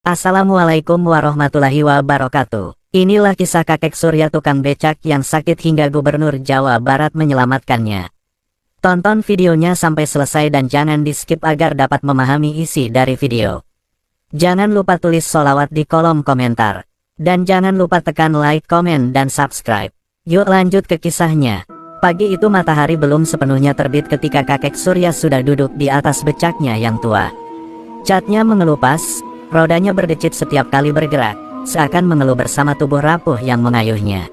Assalamualaikum warahmatullahi wabarakatuh. Inilah kisah kakek Surya tukang becak yang sakit hingga Gubernur Jawa Barat menyelamatkannya. Tonton videonya sampai selesai dan jangan di-skip agar dapat memahami isi dari video. Jangan lupa tulis sholawat di kolom komentar. Dan jangan lupa tekan like, komen, dan subscribe. Yuk lanjut ke kisahnya. Pagi itu matahari belum sepenuhnya terbit ketika kakek Surya sudah duduk di atas becaknya yang tua. Catnya mengelupas. Rodanya berdecit setiap kali bergerak, seakan mengeluh bersama tubuh rapuh yang mengayuhnya.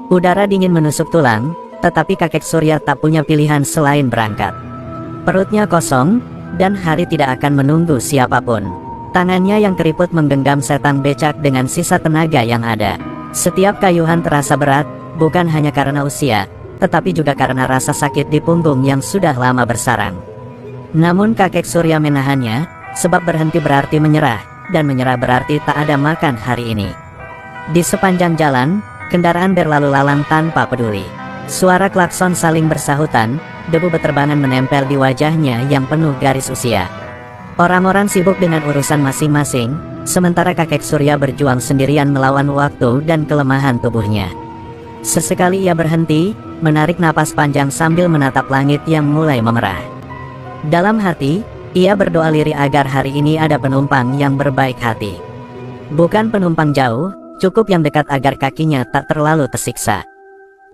Udara dingin menusuk tulang, tetapi kakek Surya tak punya pilihan selain berangkat. Perutnya kosong, dan hari tidak akan menunggu siapapun. Tangannya yang keriput menggenggam setan becak dengan sisa tenaga yang ada. Setiap kayuhan terasa berat, bukan hanya karena usia, tetapi juga karena rasa sakit di punggung yang sudah lama bersarang. Namun kakek Surya menahannya, sebab berhenti berarti menyerah. Dan menyerah berarti tak ada makan hari ini. Di sepanjang jalan, kendaraan berlalu lalang tanpa peduli. Suara klakson saling bersahutan, debu beterbangan menempel di wajahnya yang penuh garis usia. Orang-orang sibuk dengan urusan masing-masing, sementara kakek Surya berjuang sendirian melawan waktu dan kelemahan tubuhnya. Sesekali ia berhenti, menarik napas panjang sambil menatap langit yang mulai memerah. Dalam hati, ia berdoa lirih agar hari ini ada penumpang yang berbaik hati. Bukan penumpang jauh, cukup yang dekat agar kakinya tak terlalu tersiksa.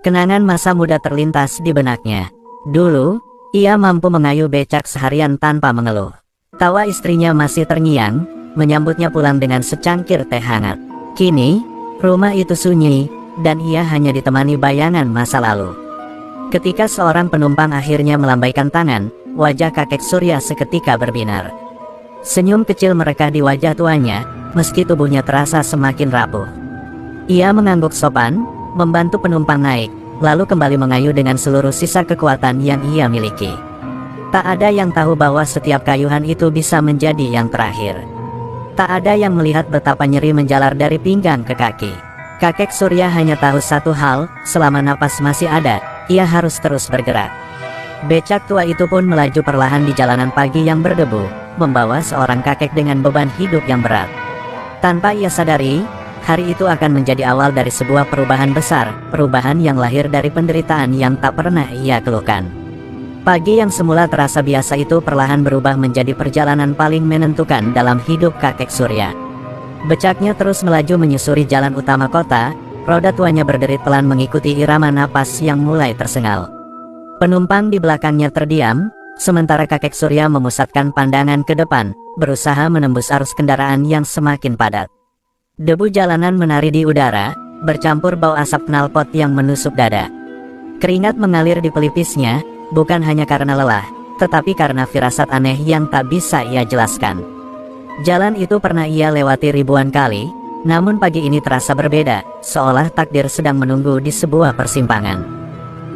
Kenangan masa muda terlintas di benaknya. Dulu, ia mampu mengayuh becak seharian tanpa mengeluh. Tawa istrinya masih terngiang, menyambutnya pulang dengan secangkir teh hangat. Kini, rumah itu sunyi, dan ia hanya ditemani bayangan masa lalu. Ketika seorang penumpang akhirnya melambaikan tangan, wajah kakek Surya seketika berbinar. Senyum kecil merekah di wajah tuanya, meski tubuhnya terasa semakin rapuh. Ia mengangguk sopan, membantu penumpang naik, lalu kembali mengayuh dengan seluruh sisa kekuatan yang ia miliki. Tak ada yang tahu bahwa setiap kayuhan itu bisa menjadi yang terakhir. Tak ada yang melihat betapa nyeri menjalar dari pinggang ke kaki. Kakek Surya hanya tahu satu hal, selama napas masih ada, ia harus terus bergerak. Becak tua itu pun melaju perlahan di jalanan pagi yang berdebu, membawa seorang kakek dengan beban hidup yang berat. Tanpa ia sadari, hari itu akan menjadi awal dari sebuah perubahan besar, perubahan yang lahir dari penderitaan yang tak pernah ia keluhkan. Pagi yang semula terasa biasa itu perlahan berubah menjadi perjalanan paling menentukan dalam hidup kakek Surya. Becaknya terus melaju menyusuri jalan utama kota, roda tuanya berderit pelan mengikuti irama napas yang mulai tersengal. Penumpang di belakangnya terdiam, sementara kakek Surya memusatkan pandangan ke depan, berusaha menembus arus kendaraan yang semakin padat. Debu jalanan menari di udara, bercampur bau asap knalpot yang menusuk dada. Keringat mengalir di pelipisnya, bukan hanya karena lelah, tetapi karena firasat aneh yang tak bisa ia jelaskan. Jalan itu pernah ia lewati ribuan kali, namun pagi ini terasa berbeda, seolah takdir sedang menunggu di sebuah persimpangan.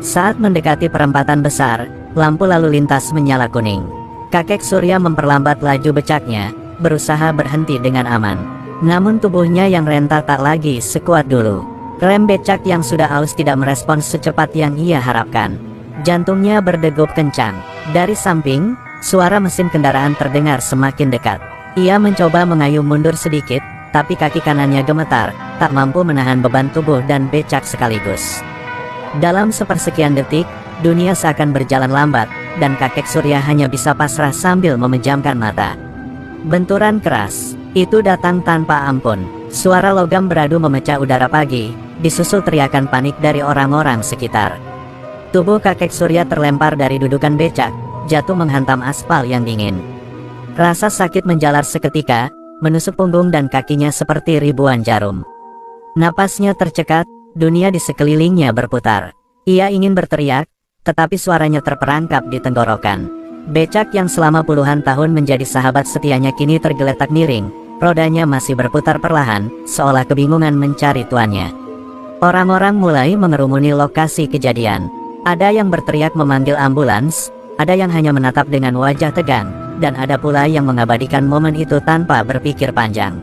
Saat mendekati perempatan besar, lampu lalu lintas menyala kuning. Kakek Surya memperlambat laju becaknya, berusaha berhenti dengan aman. Namun tubuhnya yang renta tak lagi sekuat dulu. Rem becak yang sudah aus tidak merespons secepat yang ia harapkan. Jantungnya berdegup kencang. Dari samping, suara mesin kendaraan terdengar semakin dekat. Ia mencoba mengayuh mundur sedikit, tapi kaki kanannya gemetar, tak mampu menahan beban tubuh dan becak sekaligus. Dalam sepersekian detik, dunia seakan berjalan lambat, dan kakek Surya hanya bisa pasrah sambil memejamkan mata. Benturan keras, itu datang tanpa ampun. Suara logam beradu memecah udara pagi, disusul teriakan panik dari orang-orang sekitar. Tubuh kakek Surya terlempar dari dudukan becak, jatuh menghantam aspal yang dingin. Rasa sakit menjalar seketika, menusuk punggung dan kakinya seperti ribuan jarum. Napasnya tercekat. Dunia di sekelilingnya berputar. Ia ingin berteriak, tetapi suaranya terperangkap di tenggorokan. Becak yang selama puluhan tahun menjadi sahabat setianya kini tergeletak miring. Rodanya masih berputar perlahan, seolah kebingungan mencari tuannya. Orang-orang mulai mengerumuni lokasi kejadian. Ada yang berteriak memanggil ambulans, ada yang hanya menatap dengan wajah tegang, dan ada pula yang mengabadikan momen itu tanpa berpikir panjang.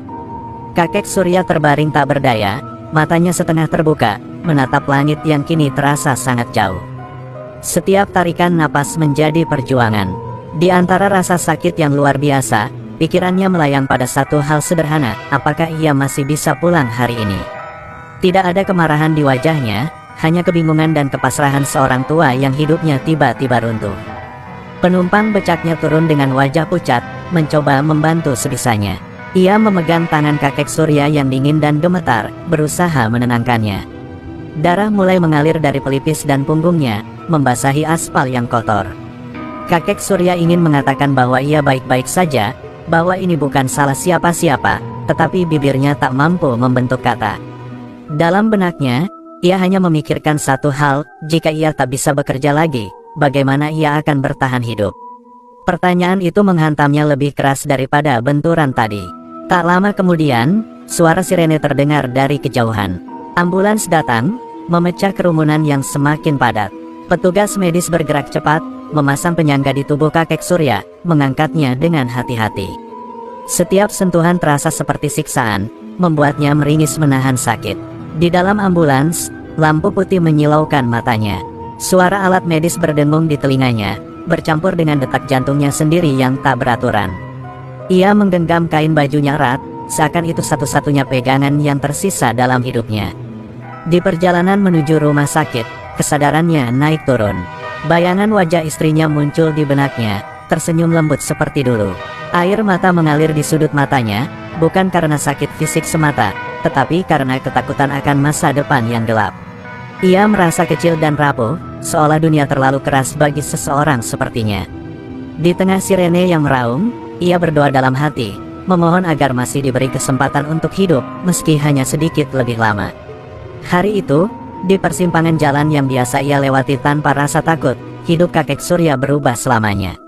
Kakek Surya terbaring tak berdaya, matanya setengah terbuka, menatap langit yang kini terasa sangat jauh. Setiap tarikan napas menjadi perjuangan. Di antara rasa sakit yang luar biasa, Pikirannya melayang pada satu hal sederhana, apakah ia masih bisa pulang hari ini? Tidak ada kemarahan di wajahnya, hanya kebingungan dan kepasrahan seorang tua yang hidupnya tiba-tiba runtuh. Penumpang becaknya turun dengan wajah pucat, mencoba membantu sebisanya. Ia memegang tangan kakek Surya yang dingin dan gemetar, berusaha menenangkannya. Darah mulai mengalir dari pelipis dan punggungnya, membasahi aspal yang kotor. Kakek Surya ingin mengatakan bahwa ia baik-baik saja, bahwa ini bukan salah siapa-siapa, tetapi bibirnya tak mampu membentuk kata. Dalam benaknya, ia hanya memikirkan satu hal, jika ia tak bisa bekerja lagi, bagaimana ia akan bertahan hidup? Pertanyaan itu menghantamnya lebih keras daripada benturan tadi. Tak lama kemudian, suara sirene terdengar dari kejauhan. Ambulans datang, memecah kerumunan yang semakin padat. Petugas medis bergerak cepat, memasang penyangga di tubuh kakek Surya, mengangkatnya dengan hati-hati. Setiap sentuhan terasa seperti siksaan, membuatnya meringis menahan sakit. Di dalam ambulans, lampu putih menyilaukan matanya. Suara alat medis berdengung di telinganya, bercampur dengan detak jantungnya sendiri yang tak beraturan. Ia menggenggam kain bajunya erat, seakan itu satu-satunya pegangan yang tersisa dalam hidupnya. Di perjalanan menuju rumah sakit, kesadarannya naik turun. Bayangan wajah istrinya muncul di benaknya, tersenyum lembut seperti dulu. Air mata mengalir di sudut matanya, bukan karena sakit fisik semata, tetapi karena ketakutan akan masa depan yang gelap. Ia merasa kecil dan rapuh, seolah dunia terlalu keras bagi seseorang sepertinya. Di tengah sirene yang meraung, ia berdoa dalam hati, memohon agar masih diberi kesempatan untuk hidup, meski hanya sedikit lebih lama. Hari itu, di persimpangan jalan yang biasa ia lewati tanpa rasa takut, hidup kakek Surya berubah selamanya.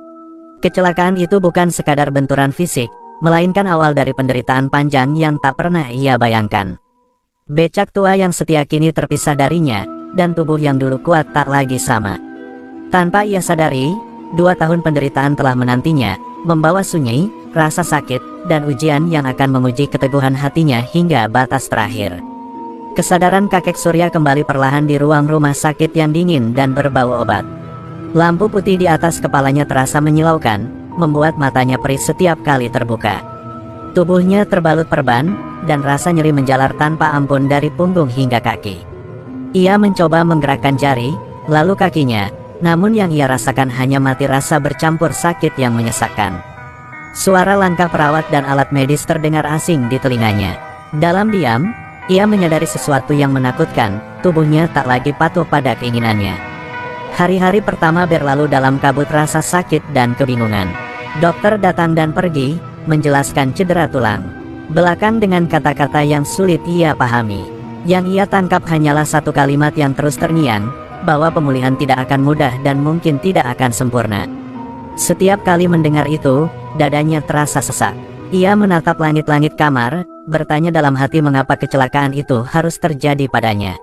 Kecelakaan itu bukan sekadar benturan fisik, melainkan awal dari penderitaan panjang yang tak pernah ia bayangkan. Becak tua yang setia kini terpisah darinya, dan tubuh yang dulu kuat tak lagi sama. Tanpa ia sadari, 2 tahun penderitaan telah menantinya, membawa sunyi, rasa sakit, dan ujian yang akan menguji keteguhan hatinya hingga batas terakhir. Kesadaran kakek Surya kembali perlahan di ruang rumah sakit yang dingin dan berbau obat. Lampu putih di atas kepalanya terasa menyilaukan, membuat matanya perih setiap kali terbuka. Tubuhnya terbalut perban, dan rasa nyeri menjalar tanpa ampun dari punggung hingga kaki. Ia mencoba menggerakkan jari, lalu kakinya, namun yang ia rasakan hanya mati rasa bercampur sakit yang menyesakkan. Suara langkah perawat dan alat medis terdengar asing di telinganya. Dalam diam, ia menyadari sesuatu yang menakutkan, tubuhnya tak lagi patuh pada keinginannya. Hari-hari pertama berlalu dalam kabut rasa sakit dan kebingungan. Dokter datang dan pergi, menjelaskan cedera tulang belakang dengan kata-kata yang sulit ia pahami. Yang ia tangkap hanyalah satu kalimat yang terus terngiang, bahwa pemulihan tidak akan mudah dan mungkin tidak akan sempurna. Setiap kali mendengar itu, dadanya terasa sesak. Ia menatap langit-langit kamar, bertanya dalam hati mengapa kecelakaan itu harus terjadi padanya.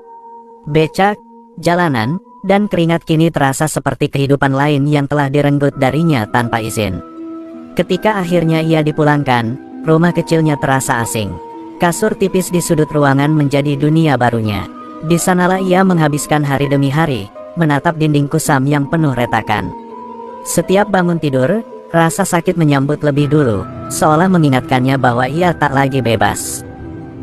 Becak, jalanan, dan keringat kini terasa seperti kehidupan lain yang telah direnggut darinya tanpa izin. Ketika akhirnya ia dipulangkan, rumah kecilnya terasa asing. Kasur tipis di sudut ruangan menjadi dunia barunya. Di sanalah ia menghabiskan hari demi hari, menatap dinding kusam yang penuh retakan. Setiap bangun tidur, rasa sakit menyambut lebih dulu, seolah mengingatkannya bahwa ia tak lagi bebas.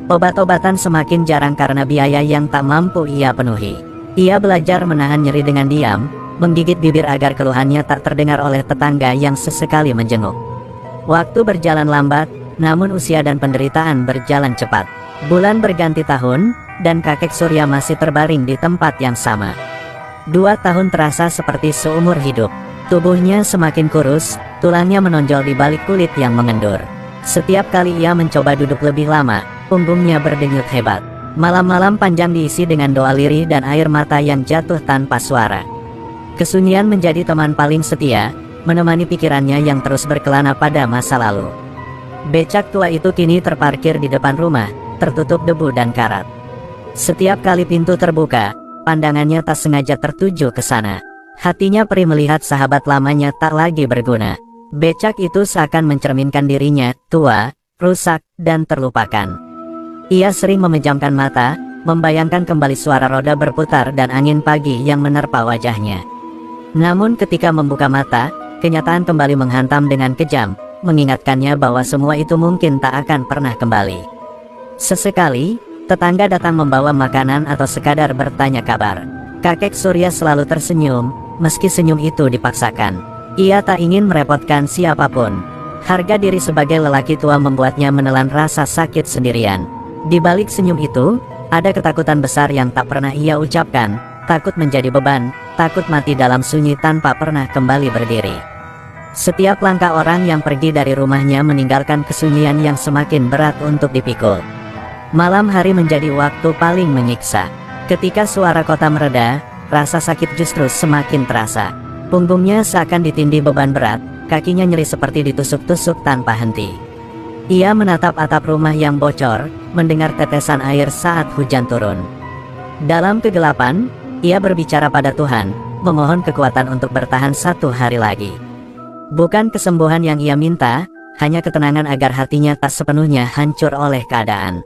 Obat-obatan semakin jarang karena biaya yang tak mampu ia penuhi. Ia belajar menahan nyeri dengan diam, menggigit bibir agar keluhannya tak terdengar oleh tetangga yang sesekali menjenguk. Waktu berjalan lambat, namun usia dan penderitaan berjalan cepat. Bulan berganti tahun, dan kakek Surya masih terbaring di tempat yang sama. 2 tahun terasa seperti seumur hidup. Tubuhnya semakin kurus, tulangnya menonjol di balik kulit yang mengendur. Setiap kali ia mencoba duduk lebih lama, punggungnya berdenyut hebat. Malam-malam panjang diisi dengan doa lirih dan air mata yang jatuh tanpa suara. Kesunyian menjadi teman paling setia, menemani pikirannya yang terus berkelana pada masa lalu. Becak tua itu kini terparkir di depan rumah, tertutup debu dan karat. Setiap kali pintu terbuka, pandangannya tak sengaja tertuju ke sana. Hatinya perih melihat sahabat lamanya tak lagi berguna. Becak itu seakan mencerminkan dirinya, tua, rusak, dan terlupakan. Ia sering memejamkan mata, membayangkan kembali suara roda berputar dan angin pagi yang menerpa wajahnya. Namun ketika membuka mata, kenyataan kembali menghantam dengan kejam. mengingatkannya bahwa semua itu mungkin tak akan pernah kembali. Sesekali, tetangga datang membawa makanan atau sekadar bertanya kabar. Kakek Surya selalu tersenyum, meski senyum itu dipaksakan. Ia tak ingin merepotkan siapapun. Harga diri sebagai lelaki tua membuatnya menelan rasa sakit sendirian. Di balik senyum itu, ada ketakutan besar yang tak pernah ia ucapkan, takut menjadi beban, takut mati dalam sunyi tanpa pernah kembali berdiri. Setiap langkah orang yang pergi dari rumahnya meninggalkan kesunyian yang semakin berat untuk dipikul. Malam hari menjadi waktu paling menyiksa. Ketika suara kota mereda, rasa sakit justru semakin terasa. Punggungnya seakan ditindih beban berat, kakinya nyeri seperti ditusuk-tusuk tanpa henti. Ia menatap atap rumah yang bocor, mendengar tetesan air saat hujan turun. Dalam kegelapan, ia berbicara pada Tuhan, memohon kekuatan untuk bertahan 1 hari lagi. Bukan kesembuhan yang ia minta, hanya ketenangan agar hatinya tak sepenuhnya hancur oleh keadaan.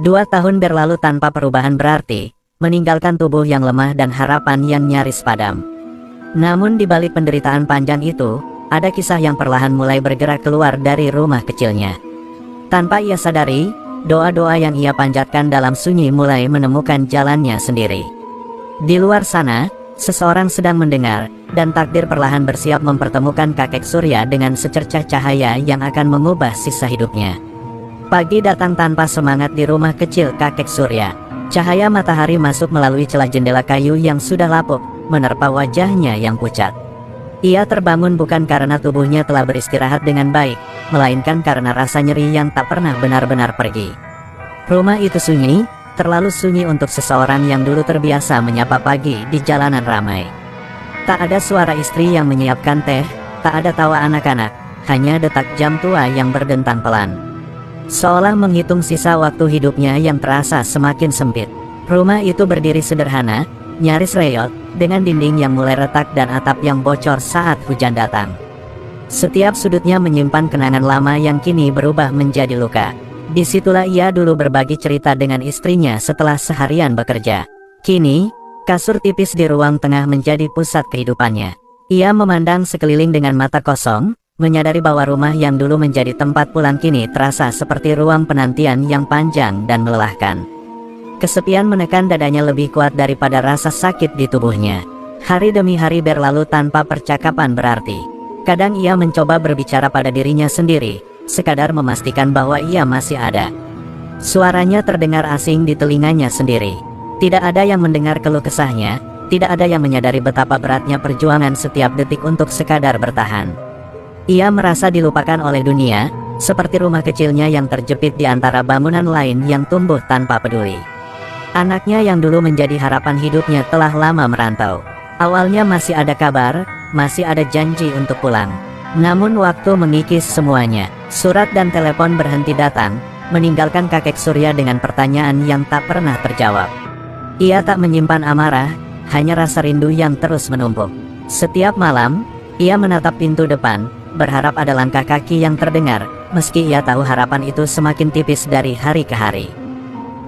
2 tahun berlalu tanpa perubahan berarti, meninggalkan tubuh yang lemah dan harapan yang nyaris padam. Namun di balik penderitaan panjang itu, ada kisah yang perlahan mulai bergerak keluar dari rumah kecilnya. Tanpa ia sadari, doa-doa yang ia panjatkan dalam sunyi mulai menemukan jalannya sendiri. Di luar sana, seseorang sedang mendengar, dan takdir perlahan bersiap mempertemukan kakek Surya dengan secercah cahaya yang akan mengubah sisa hidupnya. Pagi datang tanpa semangat di rumah kecil kakek Surya. Cahaya matahari masuk melalui celah jendela kayu yang sudah lapuk, menerpa wajahnya yang pucat. Ia terbangun bukan karena tubuhnya telah beristirahat dengan baik, melainkan karena rasa nyeri yang tak pernah benar-benar pergi. Rumah itu sunyi, terlalu sunyi untuk seseorang yang dulu terbiasa menyapa pagi di jalanan ramai. Tak ada suara istri yang menyiapkan teh, tak ada tawa anak-anak, hanya detak jam tua yang berdentang pelan. Seolah menghitung sisa waktu hidupnya yang terasa semakin sempit. Rumah itu berdiri sederhana, nyaris reot, dengan dinding yang mulai retak dan atap yang bocor saat hujan datang. Setiap sudutnya menyimpan kenangan lama yang kini berubah menjadi luka. Disitulah ia dulu berbagi cerita dengan istrinya setelah seharian bekerja. Kini, kasur tipis di ruang tengah menjadi pusat kehidupannya. Ia memandang sekeliling dengan mata kosong, menyadari bahwa rumah yang dulu menjadi tempat pulang kini terasa seperti ruang penantian yang panjang dan melelahkan. Kesepian menekan dadanya lebih kuat daripada rasa sakit di tubuhnya. Hari demi hari berlalu tanpa percakapan berarti. Kadang ia mencoba berbicara pada dirinya sendiri, sekadar memastikan bahwa ia masih ada. Suaranya terdengar asing di telinganya sendiri. Tidak ada yang mendengar keluh kesahnya, tidak ada yang menyadari betapa beratnya perjuangan setiap detik untuk sekadar bertahan. Ia merasa dilupakan oleh dunia, seperti rumah kecilnya yang terjepit di antara bangunan lain yang tumbuh tanpa peduli. Anaknya yang dulu menjadi harapan hidupnya telah lama merantau. Awalnya masih ada kabar, masih ada janji untuk pulang. Namun waktu mengikis semuanya. Surat dan telepon berhenti datang, meninggalkan kakek Surya dengan pertanyaan yang tak pernah terjawab. Ia tak menyimpan amarah, hanya rasa rindu yang terus menumpuk. Setiap malam, ia menatap pintu depan, berharap ada langkah kaki yang terdengar, meski ia tahu harapan itu semakin tipis dari hari ke hari.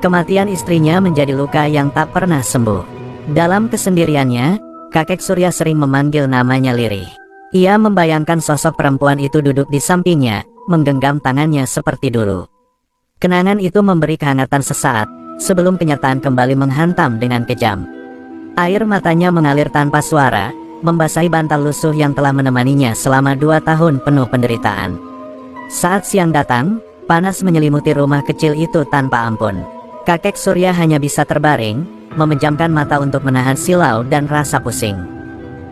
Kematian istrinya menjadi luka yang tak pernah sembuh. Dalam kesendiriannya, kakek Surya sering memanggil namanya lirih. Ia membayangkan sosok perempuan itu duduk di sampingnya, menggenggam tangannya seperti dulu. Kenangan itu memberi kehangatan sesaat, sebelum kenyataan kembali menghantam dengan kejam. Air matanya mengalir tanpa suara, membasahi bantal lusuh yang telah menemaninya selama 2 tahun penuh penderitaan. Saat siang datang, panas menyelimuti rumah kecil itu tanpa ampun. Kakek Surya hanya bisa terbaring, memejamkan mata untuk menahan silau dan rasa pusing.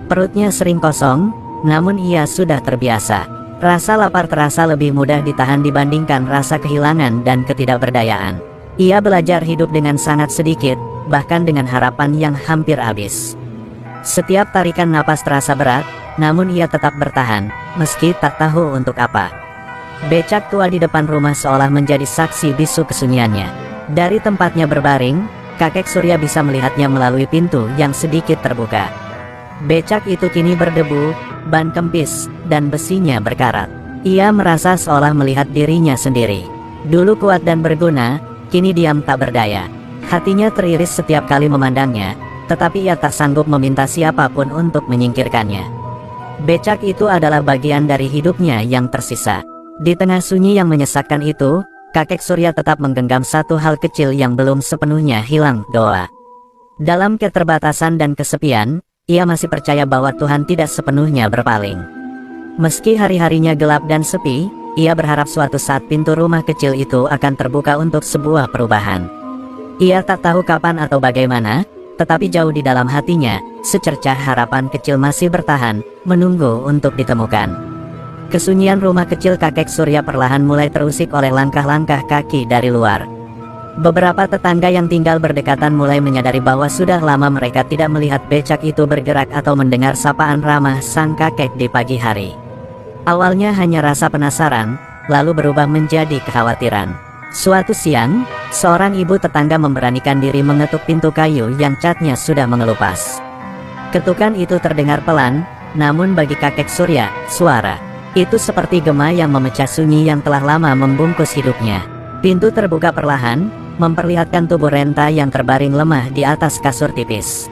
Perutnya sering kosong, namun ia sudah terbiasa. Rasa lapar terasa lebih mudah ditahan dibandingkan rasa kehilangan dan ketidakberdayaan. Ia belajar hidup dengan sangat sedikit, bahkan dengan harapan yang hampir habis. Setiap tarikan napas terasa berat, namun ia tetap bertahan, meski tak tahu untuk apa. Becak tua di depan rumah seolah menjadi saksi bisu kesunyiannya. Dari tempatnya berbaring, kakek Surya bisa melihatnya melalui pintu yang sedikit terbuka. Becak itu kini berdebu, ban kempis, dan besinya berkarat. Ia merasa seolah melihat dirinya sendiri. Dulu kuat dan berguna, kini diam tak berdaya. Hatinya teriris setiap kali memandangnya, tetapi ia tak sanggup meminta siapapun untuk menyingkirkannya. Becak itu adalah bagian dari hidupnya yang tersisa. Di tengah sunyi yang menyesakkan itu, kakek Surya tetap menggenggam satu hal kecil yang belum sepenuhnya hilang, doa. Dalam keterbatasan dan kesepian, ia masih percaya bahwa Tuhan tidak sepenuhnya berpaling. Meski hari-harinya gelap dan sepi, ia berharap suatu saat pintu rumah kecil itu akan terbuka untuk sebuah perubahan. Ia tak tahu kapan atau bagaimana, tetapi jauh di dalam hatinya, secercah harapan kecil masih bertahan, menunggu untuk ditemukan. Kesunyian rumah kecil kakek Surya perlahan mulai terusik oleh langkah-langkah kaki dari luar. Beberapa tetangga yang tinggal berdekatan mulai menyadari bahwa sudah lama mereka tidak melihat becak itu bergerak atau mendengar sapaan ramah sang kakek di pagi hari. Awalnya hanya rasa penasaran, lalu berubah menjadi kekhawatiran. Suatu siang, seorang ibu tetangga memberanikan diri mengetuk pintu kayu yang catnya sudah mengelupas. Ketukan itu terdengar pelan, namun bagi kakek Surya, suara itu seperti gema yang memecah sunyi yang telah lama membungkus hidupnya. Pintu terbuka perlahan, memperlihatkan tubuh Renta yang terbaring lemah di atas kasur tipis.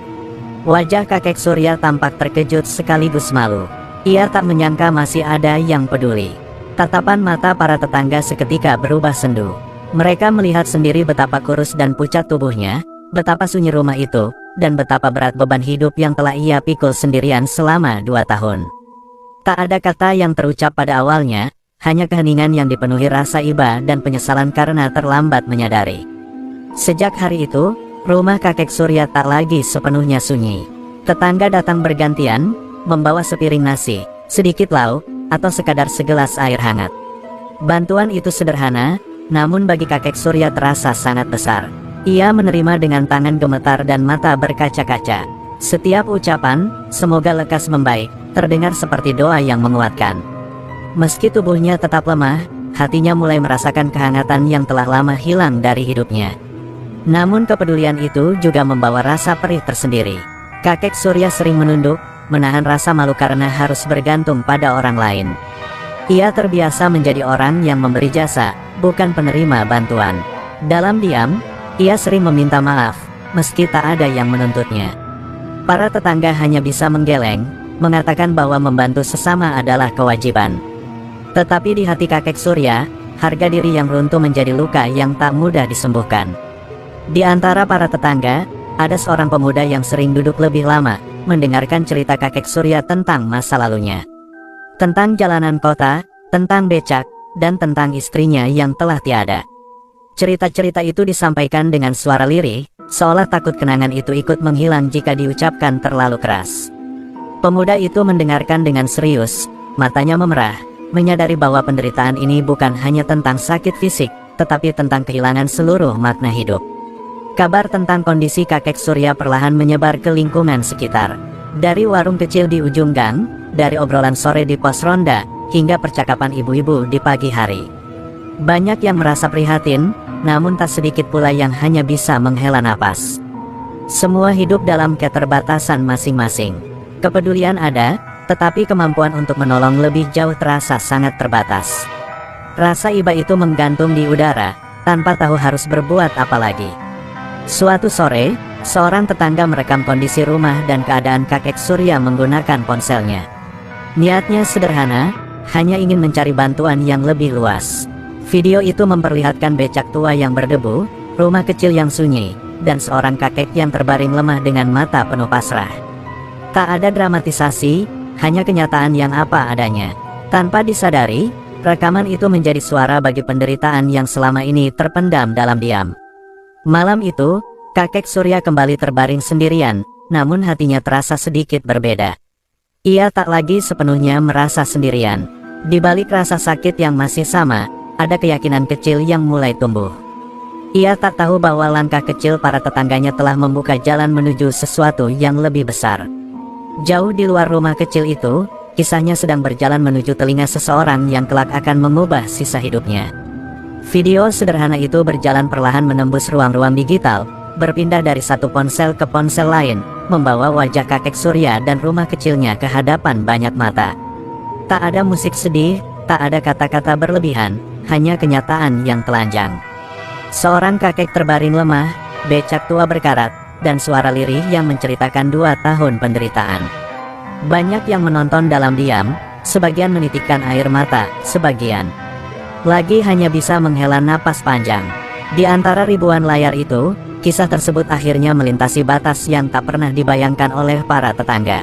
Wajah kakek Surya tampak terkejut sekaligus malu. Ia tak menyangka masih ada yang peduli. Tatapan mata para tetangga seketika berubah sendu. Mereka melihat sendiri betapa kurus dan pucat tubuhnya, betapa sunyi rumah itu, dan betapa berat beban hidup yang telah ia pikul sendirian selama 2 tahun. Tak ada kata yang terucap pada awalnya, hanya keheningan yang dipenuhi rasa iba dan penyesalan karena terlambat menyadari. Sejak hari itu, rumah kakek Surya tak lagi sepenuhnya sunyi. Tetangga datang bergantian, membawa sepiring nasi, sedikit lauk, atau sekadar segelas air hangat. Bantuan itu sederhana, namun bagi kakek Surya terasa sangat besar. Ia menerima dengan tangan gemetar dan mata berkaca-kaca. Setiap ucapan, "Semoga lekas membaik," terdengar seperti doa yang menguatkan. Meski tubuhnya tetap lemah, hatinya mulai merasakan kehangatan yang telah lama hilang dari hidupnya. Namun kepedulian itu juga membawa rasa perih tersendiri. Kakek Surya sering menunduk, menahan rasa malu karena harus bergantung pada orang lain. Ia terbiasa menjadi orang yang memberi jasa, bukan penerima bantuan. Dalam diam, ia sering meminta maaf, meski tak ada yang menuntutnya. Para tetangga hanya bisa menggeleng, mengatakan bahwa membantu sesama adalah kewajiban. Tetapi di hati kakek Surya, harga diri yang runtuh menjadi luka yang tak mudah disembuhkan. Di antara para tetangga, ada seorang pemuda yang sering duduk lebih lama, mendengarkan cerita kakek Surya tentang masa lalunya. Tentang jalanan kota, tentang becak, dan tentang istrinya yang telah tiada. Cerita-cerita itu disampaikan dengan suara lirih, seolah takut kenangan itu ikut menghilang jika diucapkan terlalu keras. Pemuda itu mendengarkan dengan serius, matanya memerah, menyadari bahwa penderitaan ini bukan hanya tentang sakit fisik, tetapi tentang kehilangan seluruh makna hidup. Kabar tentang kondisi kakek Surya perlahan menyebar ke lingkungan sekitar. Dari warung kecil di ujung gang, dari obrolan sore di pos ronda, hingga percakapan ibu-ibu di pagi hari. Banyak yang merasa prihatin, namun tak sedikit pula yang hanya bisa menghela napas. Semua hidup dalam keterbatasan masing-masing. Kepedulian ada, tetapi kemampuan untuk menolong lebih jauh terasa sangat terbatas. Rasa iba itu menggantung di udara, tanpa tahu harus berbuat apa lagi. Suatu sore, seorang tetangga merekam kondisi rumah dan keadaan kakek Surya menggunakan ponselnya. Niatnya sederhana, hanya ingin mencari bantuan yang lebih luas. Video itu memperlihatkan becak tua yang berdebu, rumah kecil yang sunyi, dan seorang kakek yang terbaring lemah dengan mata penuh pasrah. Tak ada dramatisasi, hanya kenyataan yang apa adanya. Tanpa disadari, rekaman itu menjadi suara bagi penderitaan yang selama ini terpendam dalam diam. Malam itu, kakek Surya kembali terbaring sendirian, namun hatinya terasa sedikit berbeda. Ia tak lagi sepenuhnya merasa sendirian. Di balik rasa sakit yang masih sama, ada keyakinan kecil yang mulai tumbuh. Ia tak tahu bahwa langkah kecil para tetangganya telah membuka jalan menuju sesuatu yang lebih besar. Jauh di luar rumah kecil itu, kisahnya sedang berjalan menuju telinga seseorang yang kelak akan mengubah sisa hidupnya. Video sederhana itu berjalan perlahan menembus ruang-ruang digital, berpindah dari satu ponsel ke ponsel lain, membawa wajah kakek Surya dan rumah kecilnya ke hadapan banyak mata. Tak ada musik sedih, tak ada kata-kata berlebihan, hanya kenyataan yang telanjang. Seorang kakek terbaring lemah, becak tua berkarat, dan suara lirih yang menceritakan 2 tahun penderitaan. Banyak yang menonton dalam diam, sebagian menitikkan air mata, sebagian lagi hanya bisa menghela napas panjang. Di antara ribuan layar itu, kisah tersebut akhirnya melintasi batas yang tak pernah dibayangkan oleh para tetangga.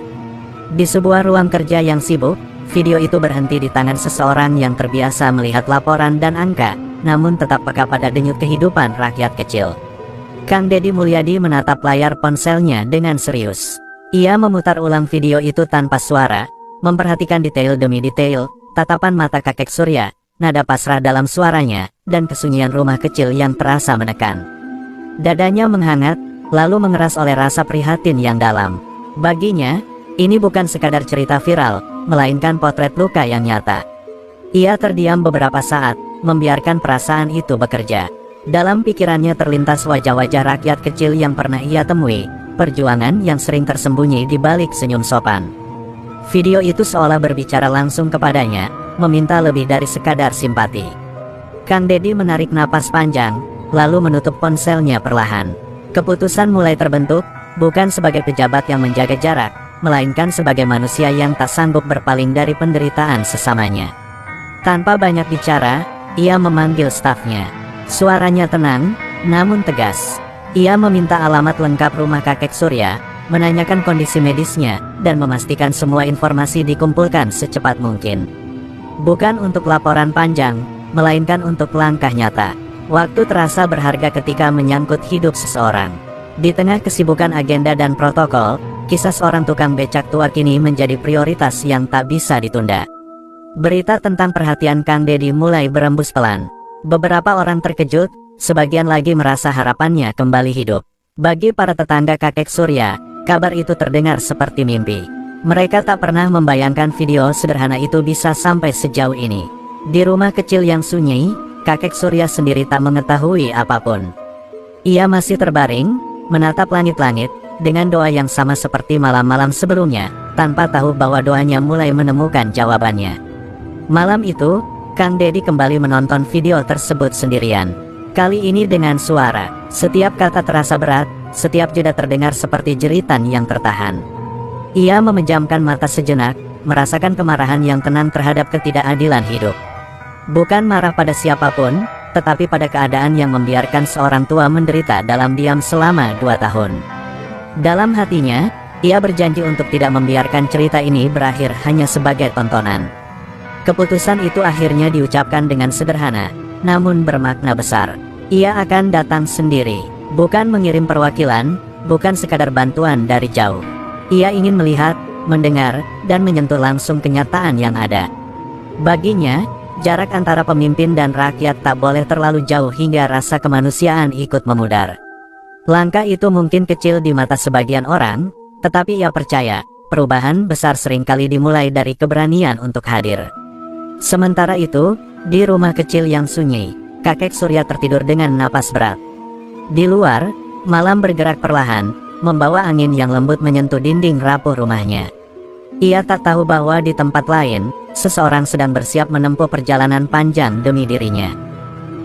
Di sebuah ruang kerja yang sibuk, video itu berhenti di tangan seseorang yang terbiasa melihat laporan dan angka, namun tetap peka pada denyut kehidupan rakyat kecil. Kang Deddy Mulyadi menatap layar ponselnya dengan serius. Ia memutar ulang video itu tanpa suara, memperhatikan detail demi detail, tatapan mata kakek Surya, nada pasrah dalam suaranya, dan kesunyian rumah kecil yang terasa menekan. Dadanya menghangat, lalu mengeras oleh rasa prihatin yang dalam. Baginya, ini bukan sekadar cerita viral, melainkan potret luka yang nyata. Ia terdiam beberapa saat, membiarkan perasaan itu bekerja. Dalam pikirannya terlintas wajah-wajah rakyat kecil yang pernah ia temui, perjuangan yang sering tersembunyi di balik senyum sopan. Video itu seolah berbicara langsung kepadanya, meminta lebih dari sekadar simpati. Kang Deddy menarik napas panjang, lalu menutup ponselnya perlahan. Keputusan mulai terbentuk, bukan sebagai pejabat yang menjaga jarak, melainkan sebagai manusia yang tak sanggup berpaling dari penderitaan sesamanya. Tanpa banyak bicara, ia memanggil stafnya. Suaranya tenang, namun tegas. Ia meminta alamat lengkap rumah kakek Surya, menanyakan kondisi medisnya, dan memastikan semua informasi dikumpulkan secepat mungkin. Bukan untuk laporan panjang, melainkan untuk langkah nyata. Waktu terasa berharga ketika menyangkut hidup seseorang. Di tengah kesibukan agenda dan protokol, kisah seorang tukang becak tua kini menjadi prioritas yang tak bisa ditunda. Berita tentang perhatian Kang Deddy mulai berembus pelan. Beberapa orang terkejut, sebagian lagi merasa harapannya kembali hidup. Bagi para tetangga kakek Surya, kabar itu terdengar seperti mimpi. Mereka tak pernah membayangkan video sederhana itu bisa sampai sejauh ini. Di rumah kecil yang sunyi, kakek Surya sendiri tak mengetahui apapun. Ia masih terbaring, menatap langit-langit, dengan doa yang sama seperti malam-malam sebelumnya, tanpa tahu bahwa doanya mulai menemukan jawabannya. Malam itu, Kang Deddy kembali menonton video tersebut sendirian. Kali ini dengan suara. Setiap kata terasa berat, setiap jeda terdengar seperti jeritan yang tertahan. Ia memejamkan mata sejenak, merasakan kemarahan yang tenang terhadap ketidakadilan hidup. Bukan marah pada siapapun, tetapi pada keadaan yang membiarkan seorang tua menderita dalam diam selama 2 tahun. Dalam hatinya, ia berjanji untuk tidak membiarkan cerita ini berakhir hanya sebagai tontonan. Keputusan itu akhirnya diucapkan dengan sederhana, namun bermakna besar. Ia akan datang sendiri, bukan mengirim perwakilan, bukan sekadar bantuan dari jauh. Ia ingin melihat, mendengar, dan menyentuh langsung kenyataan yang ada. Baginya, jarak antara pemimpin dan rakyat tak boleh terlalu jauh hingga rasa kemanusiaan ikut memudar. Langkah itu mungkin kecil di mata sebagian orang, tetapi ia percaya, perubahan besar seringkali dimulai dari keberanian untuk hadir. Sementara itu, di rumah kecil yang sunyi, kakek Surya tertidur dengan napas berat. Di luar, malam bergerak perlahan, membawa angin yang lembut menyentuh dinding rapuh rumahnya. Ia tak tahu bahwa di tempat lain, seseorang sedang bersiap menempuh perjalanan panjang demi dirinya.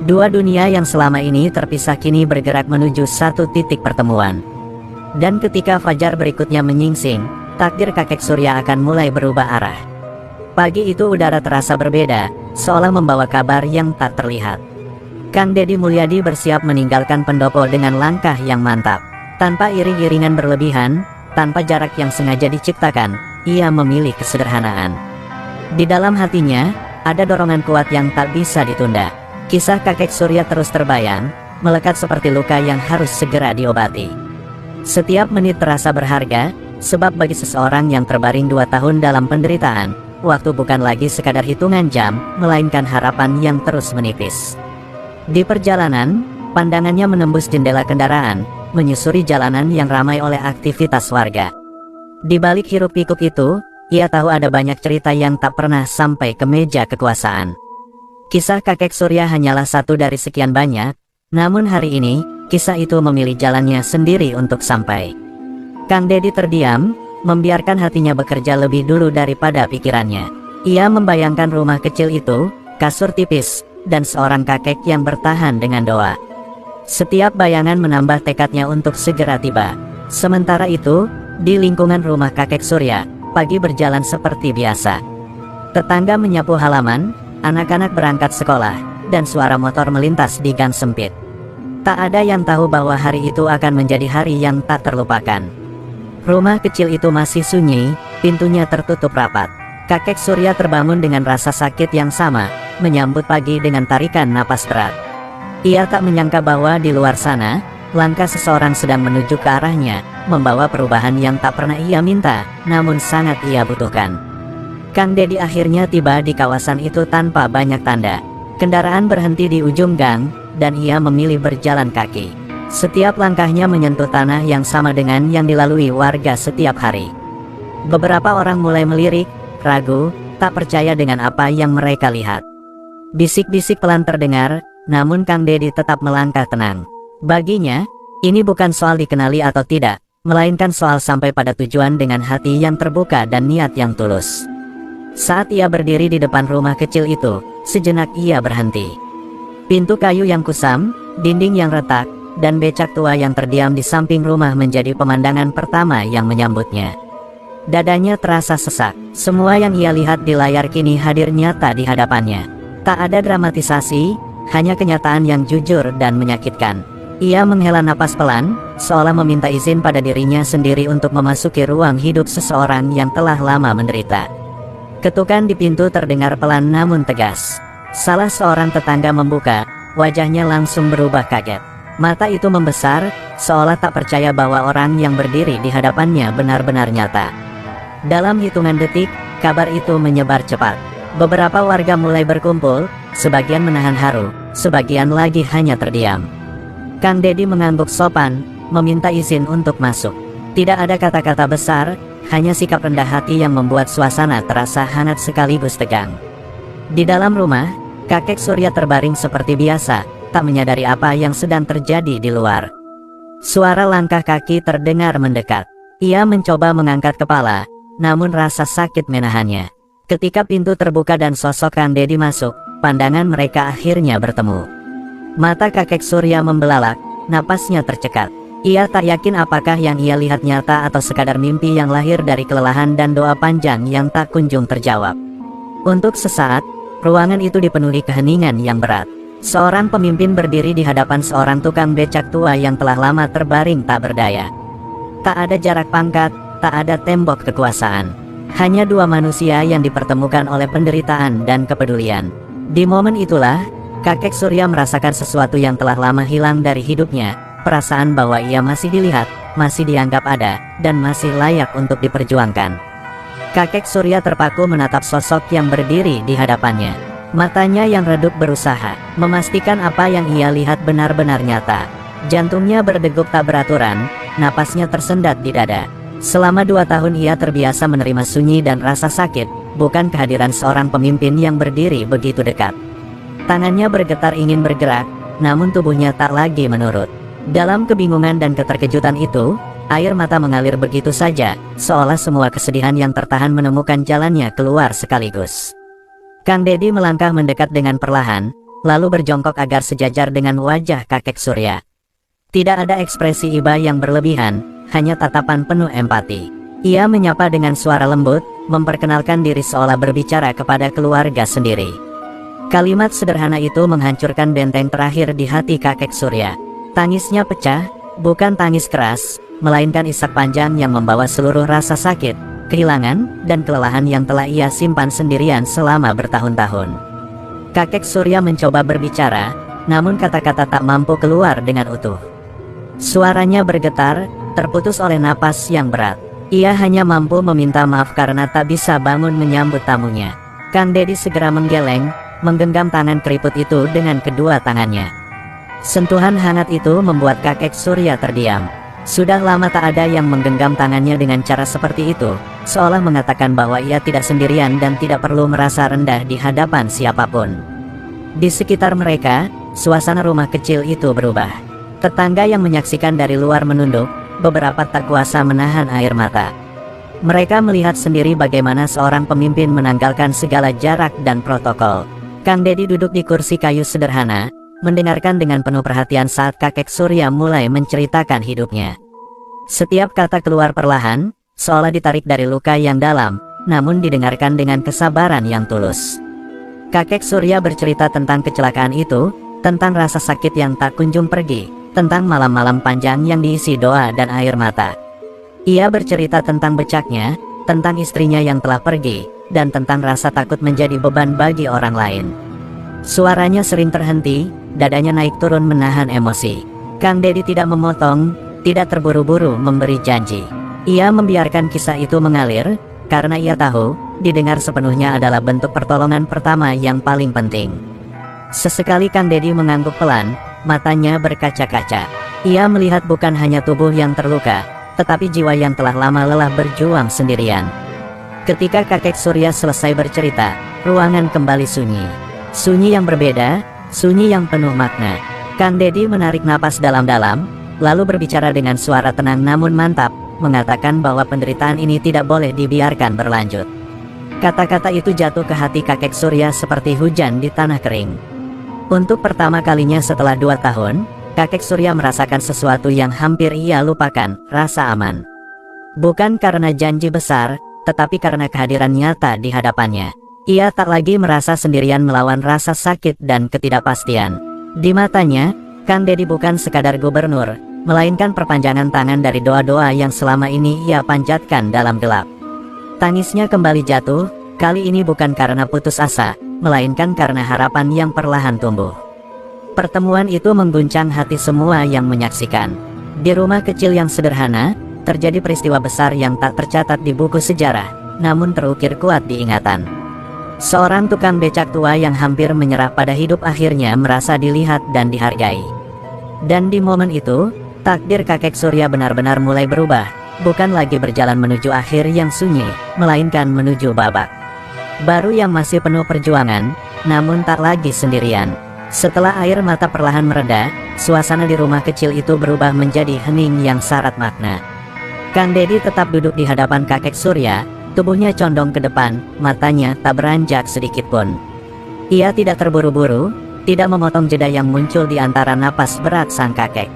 Dua dunia yang selama ini terpisah kini bergerak menuju satu titik pertemuan. Dan ketika fajar berikutnya menyingsing, takdir kakek Surya akan mulai berubah arah. Pagi itu udara terasa berbeda, seolah membawa kabar yang tak terlihat. Kang Deddy Mulyadi bersiap meninggalkan pendopo dengan langkah yang mantap. Tanpa iring-iringan berlebihan, tanpa jarak yang sengaja diciptakan, ia memilih kesederhanaan. Di dalam hatinya, ada dorongan kuat yang tak bisa ditunda. Kisah kakek Surya terus terbayang, melekat seperti luka yang harus segera diobati. Setiap menit terasa berharga, sebab bagi seseorang yang terbaring 2 tahun dalam penderitaan, waktu bukan lagi sekadar hitungan jam, melainkan harapan yang terus menipis. Di perjalanan, pandangannya menembus jendela kendaraan, menyusuri jalanan yang ramai oleh aktivitas warga. Di balik hiruk-pikuk itu, ia tahu ada banyak cerita yang tak pernah sampai ke meja kekuasaan. Kisah kakek Surya hanyalah satu dari sekian banyak, namun hari ini, kisah itu memilih jalannya sendiri untuk sampai. Kang Deddy terdiam, membiarkan hatinya bekerja lebih dulu daripada pikirannya. Ia membayangkan rumah kecil itu, kasur tipis, dan seorang kakek yang bertahan dengan doa. Setiap bayangan menambah tekadnya untuk segera tiba. Sementara itu, di lingkungan rumah kakek Surya, pagi berjalan seperti biasa. Tetangga menyapu halaman, anak-anak berangkat sekolah, dan suara motor melintas di gang sempit. Tak ada yang tahu bahwa hari itu akan menjadi hari yang tak terlupakan. Rumah kecil itu masih sunyi, pintunya tertutup rapat. Kakek Surya terbangun dengan rasa sakit yang sama, menyambut pagi dengan tarikan napas berat. Ia tak menyangka bahwa di luar sana, langkah seseorang sedang menuju ke arahnya, membawa perubahan yang tak pernah ia minta, namun sangat ia butuhkan. Kang Dedi akhirnya tiba di kawasan itu tanpa banyak tanda. Kendaraan berhenti di ujung gang, dan ia memilih berjalan kaki. Setiap langkahnya menyentuh tanah yang sama dengan yang dilalui warga setiap hari. Beberapa orang mulai melirik, ragu, tak percaya dengan apa yang mereka lihat. Bisik-bisik pelan terdengar, namun Kang Dedi tetap melangkah tenang. Baginya, ini bukan soal dikenali atau tidak, melainkan soal sampai pada tujuan dengan hati yang terbuka dan niat yang tulus. Saat ia berdiri di depan rumah kecil itu, sejenak ia berhenti. Pintu kayu yang kusam, dinding yang retak, dan becak tua yang terdiam di samping rumah menjadi pemandangan pertama yang menyambutnya. Dadanya terasa sesak. Semua yang ia lihat di layar kini hadir nyata di hadapannya. Tak ada dramatisasi, hanya kenyataan yang jujur dan menyakitkan. Ia menghela napas pelan, seolah meminta izin pada dirinya sendiri untuk memasuki ruang hidup seseorang yang telah lama menderita. Ketukan di pintu terdengar pelan namun tegas. Salah seorang tetangga membuka, wajahnya langsung berubah kaget. Mata itu membesar, seolah tak percaya bahwa orang yang berdiri di hadapannya benar-benar nyata. Dalam hitungan detik, kabar itu menyebar cepat. Beberapa warga mulai berkumpul, sebagian menahan haru, sebagian lagi hanya terdiam. Kang Dedi mengangguk sopan, meminta izin untuk masuk. Tidak ada kata-kata besar, hanya sikap rendah hati yang membuat suasana terasa hangat sekaligus tegang. Di dalam rumah, kakek Surya terbaring seperti biasa, tak menyadari apa yang sedang terjadi di luar. Suara langkah kaki terdengar mendekat. Ia mencoba mengangkat kepala, namun rasa sakit menahannya. Ketika pintu terbuka dan sosok Kang Dedi masuk, pandangan mereka akhirnya bertemu. Mata kakek Surya membelalak, napasnya tercekat. Ia tak yakin apakah yang ia lihat nyata atau sekadar mimpi yang lahir dari kelelahan dan doa panjang yang tak kunjung terjawab. Untuk sesaat, ruangan itu dipenuhi keheningan yang berat. Seorang pemimpin berdiri di hadapan seorang tukang becak tua yang telah lama terbaring tak berdaya. Tak ada jarak pangkat, tak ada tembok kekuasaan. Hanya dua manusia yang dipertemukan oleh penderitaan dan kepedulian. Di momen itulah, kakek Surya merasakan sesuatu yang telah lama hilang dari hidupnya, perasaan bahwa ia masih dilihat, masih dianggap ada, dan masih layak untuk diperjuangkan. Kakek Surya terpaku menatap sosok yang berdiri di hadapannya. Matanya yang redup berusaha memastikan apa yang ia lihat benar-benar nyata. Jantungnya berdegup tak beraturan, napasnya tersendat di dada. Selama 2 tahun ia terbiasa menerima sunyi dan rasa sakit, bukan kehadiran seorang pemimpin yang berdiri begitu dekat. Tangannya bergetar ingin bergerak, namun tubuhnya tak lagi menurut. Dalam kebingungan dan keterkejutan itu, air mata mengalir begitu saja, seolah semua kesedihan yang tertahan menemukan jalannya keluar sekaligus. Kang Dedi melangkah mendekat dengan perlahan, lalu berjongkok agar sejajar dengan wajah kakek Surya. Tidak ada ekspresi iba yang berlebihan, hanya tatapan penuh empati. Ia menyapa dengan suara lembut, memperkenalkan diri seolah berbicara kepada keluarga sendiri. Kalimat sederhana itu menghancurkan benteng terakhir di hati kakek Surya. Tangisnya pecah, bukan tangis keras, melainkan isak panjang yang membawa seluruh rasa sakit, kehilangan, dan kelelahan yang telah ia simpan sendirian selama bertahun-tahun. Kakek Surya mencoba berbicara, namun kata-kata tak mampu keluar dengan utuh. Suaranya bergetar, terputus oleh napas yang berat. Ia hanya mampu meminta maaf karena tak bisa bangun menyambut tamunya. Kang Dedi segera menggeleng, menggenggam tangan keriput itu dengan kedua tangannya. Sentuhan hangat itu membuat kakek Surya terdiam. Sudah lama tak ada yang menggenggam tangannya dengan cara seperti itu, seolah mengatakan bahwa ia tidak sendirian dan tidak perlu merasa rendah di hadapan siapapun. Di sekitar mereka, suasana rumah kecil itu berubah. Tetangga yang menyaksikan dari luar menunduk, beberapa tak kuasa menahan air mata. Mereka melihat sendiri bagaimana seorang pemimpin menanggalkan segala jarak dan protokol. Kang Dedi duduk di kursi kayu sederhana, mendengarkan dengan penuh perhatian saat kakek Surya mulai menceritakan hidupnya. Setiap kata keluar perlahan, seolah ditarik dari luka yang dalam, namun didengarkan dengan kesabaran yang tulus. Kakek Surya bercerita tentang kecelakaan itu, tentang rasa sakit yang tak kunjung pergi, tentang malam-malam panjang yang diisi doa dan air mata. Ia bercerita tentang becaknya, tentang istrinya yang telah pergi, dan tentang rasa takut menjadi beban bagi orang lain. Suaranya sering terhenti, dadanya naik turun menahan emosi. Kang Dedi tidak memotong, tidak terburu-buru memberi janji. Ia membiarkan kisah itu mengalir, karena ia tahu, didengar sepenuhnya adalah bentuk pertolongan pertama yang paling penting. Sesekali Kang Dedi mengangguk pelan, matanya berkaca-kaca. Ia melihat bukan hanya tubuh yang terluka, tetapi jiwa yang telah lama lelah berjuang sendirian. Ketika kakek Surya selesai bercerita, ruangan kembali sunyi. Sunyi yang berbeda, sunyi yang penuh makna. Kang Dedi menarik napas dalam-dalam, lalu berbicara dengan suara tenang namun mantap, mengatakan bahwa penderitaan ini tidak boleh dibiarkan berlanjut. Kata-kata itu jatuh ke hati kakek Surya seperti hujan di tanah kering. Untuk pertama kalinya setelah 2 tahun, kakek Surya merasakan sesuatu yang hampir ia lupakan, rasa aman. Bukan karena janji besar, tetapi karena kehadiran nyata di hadapannya. Ia tak lagi merasa sendirian melawan rasa sakit dan ketidakpastian. Di matanya, Kang Dedi bukan sekadar gubernur, melainkan perpanjangan tangan dari doa-doa yang selama ini ia panjatkan dalam gelap. Tangisnya kembali jatuh, kali ini bukan karena putus asa, melainkan karena harapan yang perlahan tumbuh. Pertemuan itu mengguncang hati semua yang menyaksikan. Di rumah kecil yang sederhana, terjadi peristiwa besar yang tak tercatat di buku sejarah, namun terukir kuat di ingatan. Seorang tukang becak tua yang hampir menyerah pada hidup akhirnya merasa dilihat dan dihargai. Dan di momen itu, takdir kakek Surya benar-benar mulai berubah, bukan lagi berjalan menuju akhir yang sunyi, melainkan menuju babak baru yang masih penuh perjuangan, namun tak lagi sendirian. Setelah air mata perlahan mereda, suasana di rumah kecil itu berubah menjadi hening yang syarat makna. Kang Dedi tetap duduk di hadapan kakek Surya, tubuhnya condong ke depan, matanya tak beranjak sedikit pun. Ia tidak terburu-buru, tidak memotong jeda yang muncul di antara napas berat sang kakek.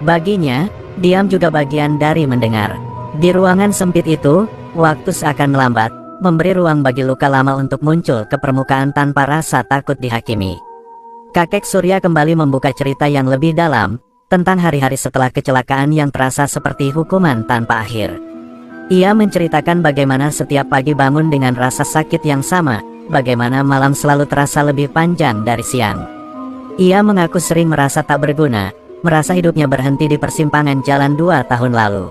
Baginya, diam juga bagian dari mendengar. Di ruangan sempit itu, waktu seakan melambat, memberi ruang bagi luka lama untuk muncul ke permukaan tanpa rasa takut dihakimi. Kakek Surya kembali membuka cerita yang lebih dalam, tentang hari-hari setelah kecelakaan yang terasa seperti hukuman tanpa akhir. Ia menceritakan bagaimana setiap pagi bangun dengan rasa sakit yang sama, bagaimana malam selalu terasa lebih panjang dari siang. Ia mengaku sering merasa tak berguna, merasa hidupnya berhenti di persimpangan jalan 2 tahun lalu.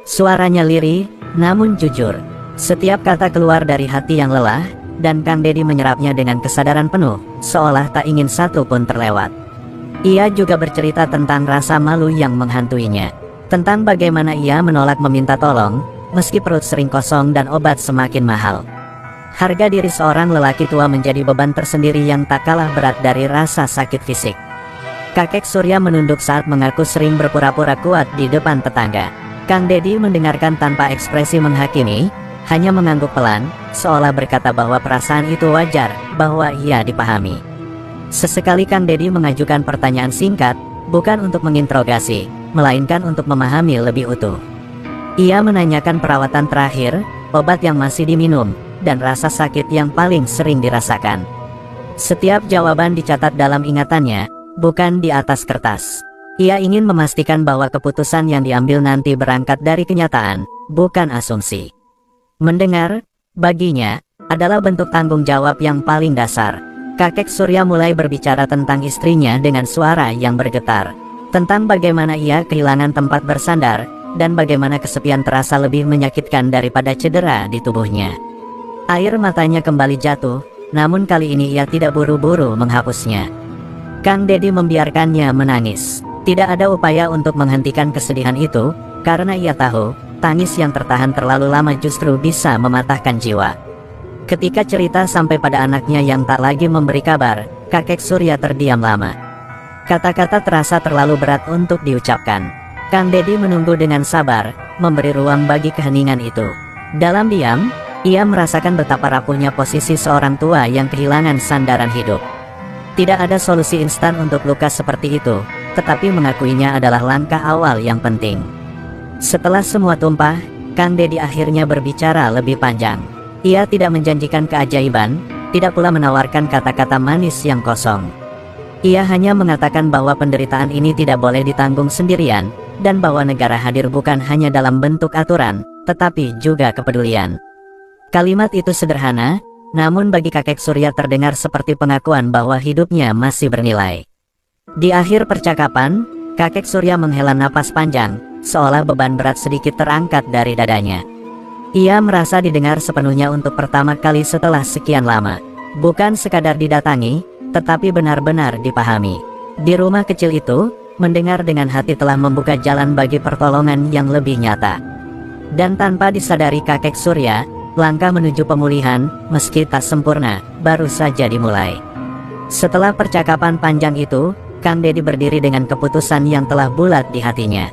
Suaranya lirih, namun jujur. Setiap kata keluar dari hati yang lelah, dan Kang Dedi menyerapnya dengan kesadaran penuh, seolah tak ingin satu pun terlewat. Ia juga bercerita tentang rasa malu yang menghantuinya, tentang bagaimana ia menolak meminta tolong, meski perut sering kosong dan obat semakin mahal. Harga diri seorang lelaki tua menjadi beban tersendiri yang tak kalah berat dari rasa sakit fisik. Kakek Surya menunduk saat mengaku sering berpura-pura kuat di depan tetangga. Kang Dedi mendengarkan tanpa ekspresi menghakimi, hanya mengangguk pelan, seolah berkata bahwa perasaan itu wajar, bahwa ia dipahami. Sesekali Kang Dedi mengajukan pertanyaan singkat, bukan untuk menginterogasi, melainkan untuk memahami lebih utuh. Ia menanyakan perawatan terakhir, obat yang masih diminum, dan rasa sakit yang paling sering dirasakan. Setiap jawaban dicatat dalam ingatannya, bukan di atas kertas. Ia ingin memastikan bahwa keputusan yang diambil nanti berangkat dari kenyataan, bukan asumsi. Mendengar, baginya, adalah bentuk tanggung jawab yang paling dasar. Kakek Surya mulai berbicara tentang istrinya dengan suara yang bergetar. Tentang bagaimana ia kehilangan tempat bersandar, dan bagaimana kesepian terasa lebih menyakitkan daripada cedera di tubuhnya. Air matanya kembali jatuh, namun kali ini ia tidak buru-buru menghapusnya. Kang Dedi membiarkannya menangis. Tidak ada upaya untuk menghentikan kesedihan itu, karena ia tahu, tangis yang tertahan terlalu lama justru bisa mematahkan jiwa. Ketika cerita sampai pada anaknya yang tak lagi memberi kabar, kakek Surya terdiam lama. Kata-kata terasa terlalu berat untuk diucapkan. Kang Dedi menunggu dengan sabar, memberi ruang bagi keheningan itu. Dalam diam, ia merasakan betapa rapuhnya posisi seorang tua yang kehilangan sandaran hidup. Tidak ada solusi instan untuk luka seperti itu, tetapi mengakuinya adalah langkah awal yang penting. Setelah semua tumpah, Kang Dedi akhirnya berbicara lebih panjang. Ia tidak menjanjikan keajaiban, tidak pula menawarkan kata-kata manis yang kosong. Ia hanya mengatakan bahwa penderitaan ini tidak boleh ditanggung sendirian, dan bahwa negara hadir bukan hanya dalam bentuk aturan, tetapi juga kepedulian. Kalimat itu sederhana, namun bagi kakek Surya terdengar seperti pengakuan bahwa hidupnya masih bernilai. Di akhir percakapan, kakek Surya menghela napas panjang, seolah beban berat sedikit terangkat dari dadanya. Ia merasa didengar sepenuhnya untuk pertama kali setelah sekian lama. Bukan sekadar didatangi, tetapi benar-benar dipahami. Di rumah kecil itu, mendengar dengan hati telah membuka jalan bagi pertolongan yang lebih nyata. Dan tanpa disadari kakek Surya, langkah menuju pemulihan, meski tak sempurna, baru saja dimulai. Setelah percakapan panjang itu, Kang Dedi berdiri dengan keputusan yang telah bulat di hatinya.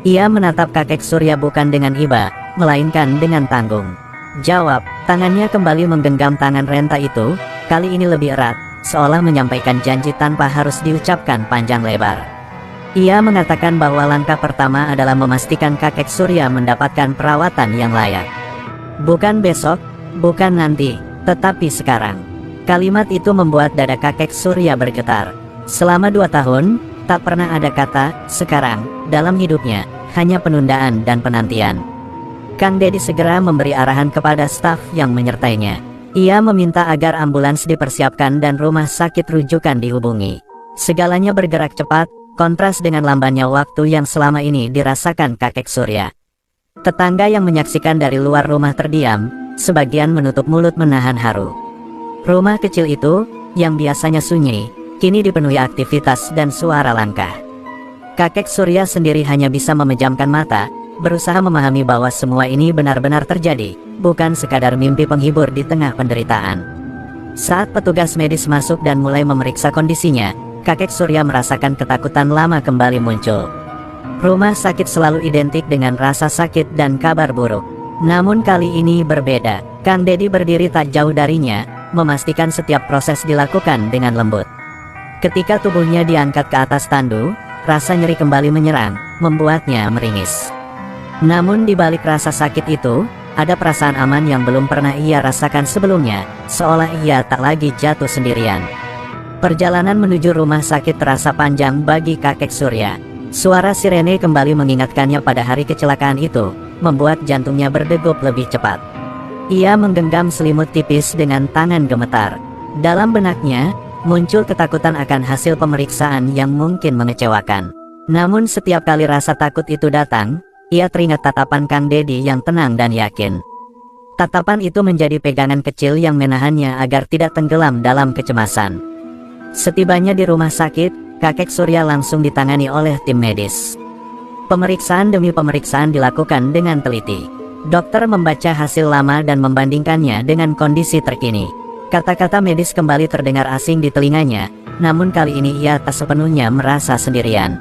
Ia menatap kakek Surya bukan dengan iba, melainkan dengan tanggung jawab. Tangannya kembali menggenggam tangan renta itu, kali ini lebih erat, seolah menyampaikan janji tanpa harus diucapkan panjang lebar. Ia mengatakan bahwa langkah pertama adalah memastikan kakek Surya mendapatkan perawatan yang layak. Bukan besok, bukan nanti, tetapi sekarang. Kalimat itu membuat dada kakek Surya bergetar. Selama 2 tahun, tak pernah ada kata "sekarang" dalam hidupnya, hanya penundaan dan penantian. Kang Dedi segera memberi arahan kepada staf yang menyertainya. Ia meminta agar ambulans dipersiapkan dan rumah sakit rujukan dihubungi. Segalanya bergerak cepat, kontras dengan lambannya waktu yang selama ini dirasakan kakek Surya. Tetangga yang menyaksikan dari luar rumah terdiam, sebagian menutup mulut menahan haru. Rumah kecil itu, yang biasanya sunyi, kini dipenuhi aktivitas dan suara langkah. Kakek Surya sendiri hanya bisa memejamkan mata, berusaha memahami bahwa semua ini benar-benar terjadi, bukan sekadar mimpi penghibur di tengah penderitaan. Saat petugas medis masuk dan mulai memeriksa kondisinya, kakek Surya merasakan ketakutan lama kembali muncul. Rumah sakit selalu identik dengan rasa sakit dan kabar buruk. Namun kali ini berbeda. Kang Dedi berdiri tak jauh darinya, memastikan setiap proses dilakukan dengan lembut. Ketika tubuhnya diangkat ke atas tandu, rasa nyeri kembali menyerang, membuatnya meringis. Namun di balik rasa sakit itu, ada perasaan aman yang belum pernah ia rasakan sebelumnya, seolah ia tak lagi jatuh sendirian. Perjalanan menuju rumah sakit terasa panjang bagi kakek Surya. Suara sirene kembali mengingatkannya pada hari kecelakaan itu, membuat jantungnya berdegup lebih cepat. Ia menggenggam selimut tipis dengan tangan gemetar. Dalam benaknya, muncul ketakutan akan hasil pemeriksaan yang mungkin mengecewakan. Namun setiap kali rasa takut itu datang, ia teringat tatapan Kang Dedi yang tenang dan yakin. Tatapan itu menjadi pegangan kecil yang menahannya agar tidak tenggelam dalam kecemasan. Setibanya di rumah sakit, kakek Surya langsung ditangani oleh tim medis. Pemeriksaan demi pemeriksaan dilakukan dengan teliti. Dokter membaca hasil lama dan membandingkannya dengan kondisi terkini. Kata-kata medis kembali terdengar asing di telinganya, namun kali ini ia tak sepenuhnya merasa sendirian.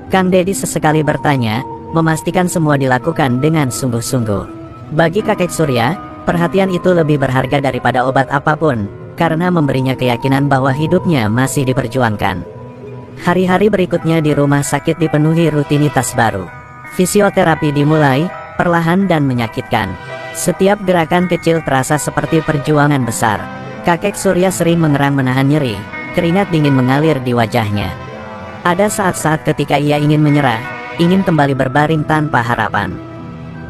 Kang Dedi sesekali bertanya, memastikan semua dilakukan dengan sungguh-sungguh. Bagi kakek Surya, perhatian itu lebih berharga daripada obat apapun, karena memberinya keyakinan bahwa hidupnya masih diperjuangkan. Hari-hari berikutnya di rumah sakit dipenuhi rutinitas baru. Fisioterapi dimulai, perlahan dan menyakitkan. Setiap gerakan kecil terasa seperti perjuangan besar. Kakek Surya sering mengerang menahan nyeri, keringat dingin mengalir di wajahnya. Ada saat-saat ketika ia ingin menyerah, ingin kembali berbaring tanpa harapan.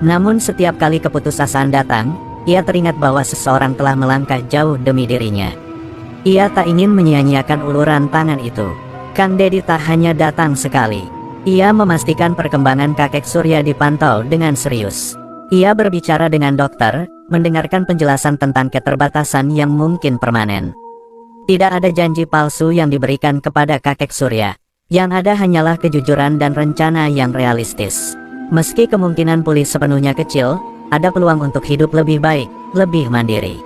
Namun setiap kali keputusasaan datang, ia teringat bahwa seseorang telah melangkah jauh demi dirinya. Ia tak ingin menyia-nyiakan uluran tangan itu. Kang Dedi tak hanya datang sekali. Ia memastikan perkembangan kakek Surya dipantau dengan serius. Ia berbicara dengan dokter, mendengarkan penjelasan tentang keterbatasan yang mungkin permanen. Tidak ada janji palsu yang diberikan kepada kakek Surya. Yang ada hanyalah kejujuran dan rencana yang realistis. Meski kemungkinan pulih sepenuhnya kecil, ada peluang untuk hidup lebih baik, lebih mandiri.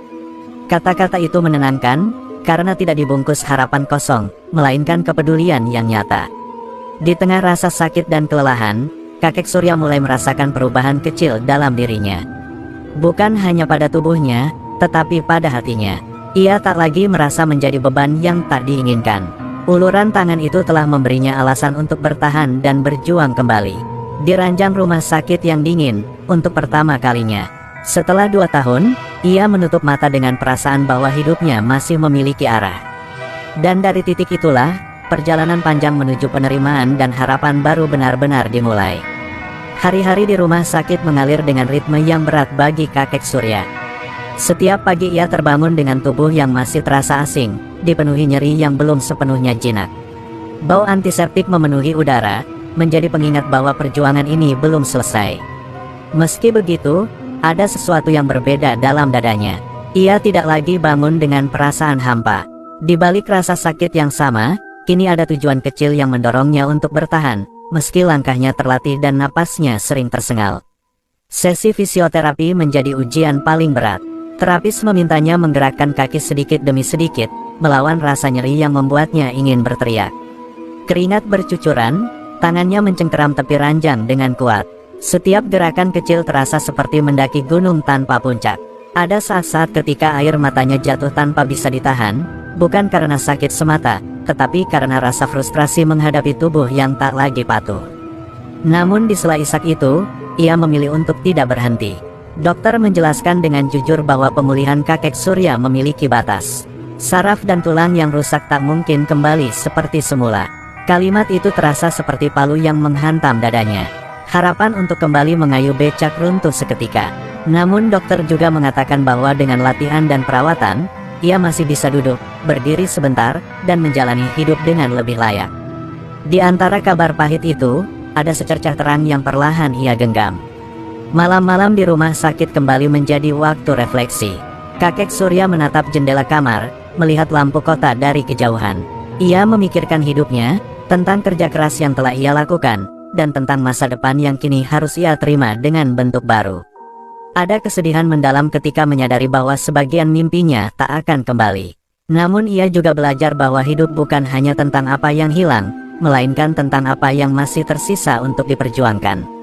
Kata-kata itu menenangkan, karena tidak dibungkus harapan kosong, melainkan kepedulian yang nyata. Di tengah rasa sakit dan kelelahan, kakek Surya mulai merasakan perubahan kecil dalam dirinya. Bukan hanya pada tubuhnya, tetapi pada hatinya. Ia tak lagi merasa menjadi beban yang tak diinginkan. Uluran tangan itu telah memberinya alasan untuk bertahan dan berjuang kembali. di ranjang rumah sakit yang dingin, untuk pertama kalinya. Setelah 2 tahun, ia menutup mata dengan perasaan bahwa hidupnya masih memiliki arah. Dan dari titik itulah, perjalanan panjang menuju penerimaan dan harapan baru benar-benar dimulai. Hari-hari di rumah sakit mengalir dengan ritme yang berat bagi kakek Surya. Setiap pagi ia terbangun dengan tubuh yang masih terasa asing, dipenuhi nyeri yang belum sepenuhnya jinak. Bau antiseptik memenuhi udara, menjadi pengingat bahwa perjuangan ini belum selesai. Meski begitu, ada sesuatu yang berbeda dalam dadanya. Ia tidak lagi bangun dengan perasaan hampa. Di balik rasa sakit yang sama, kini ada tujuan kecil yang mendorongnya untuk bertahan, meski langkahnya terlatih dan napasnya sering tersengal. Sesi fisioterapi menjadi ujian paling berat. Terapis memintanya menggerakkan kaki sedikit demi sedikit, melawan rasa nyeri yang membuatnya ingin berteriak. Keringat bercucuran, tangannya mencengkeram tepi ranjang dengan kuat. Setiap gerakan kecil terasa seperti mendaki gunung tanpa puncak. Ada saat-saat ketika air matanya jatuh tanpa bisa ditahan, bukan karena sakit semata, tetapi karena rasa frustrasi menghadapi tubuh yang tak lagi patuh. Namun di sela isak itu, ia memilih untuk tidak berhenti. Dokter menjelaskan dengan jujur bahwa pemulihan kakek Surya memiliki batas. Saraf dan tulang yang rusak tak mungkin kembali seperti semula. Kalimat itu terasa seperti palu yang menghantam dadanya. Harapan untuk kembali mengayuh becak runtuh seketika. Namun dokter juga mengatakan bahwa dengan latihan dan perawatan, ia masih bisa duduk, berdiri sebentar, dan menjalani hidup dengan lebih layak. Di antara kabar pahit itu, ada secercah terang yang perlahan ia genggam. Malam-malam di rumah sakit kembali menjadi waktu refleksi. Kakek Surya menatap jendela kamar, melihat lampu kota dari kejauhan. Ia memikirkan hidupnya, tentang kerja keras yang telah ia lakukan, dan tentang masa depan yang kini harus ia terima dengan bentuk baru. Ada kesedihan mendalam ketika menyadari bahwa sebagian mimpinya tak akan kembali. Namun ia juga belajar bahwa hidup bukan hanya tentang apa yang hilang, melainkan tentang apa yang masih tersisa untuk diperjuangkan.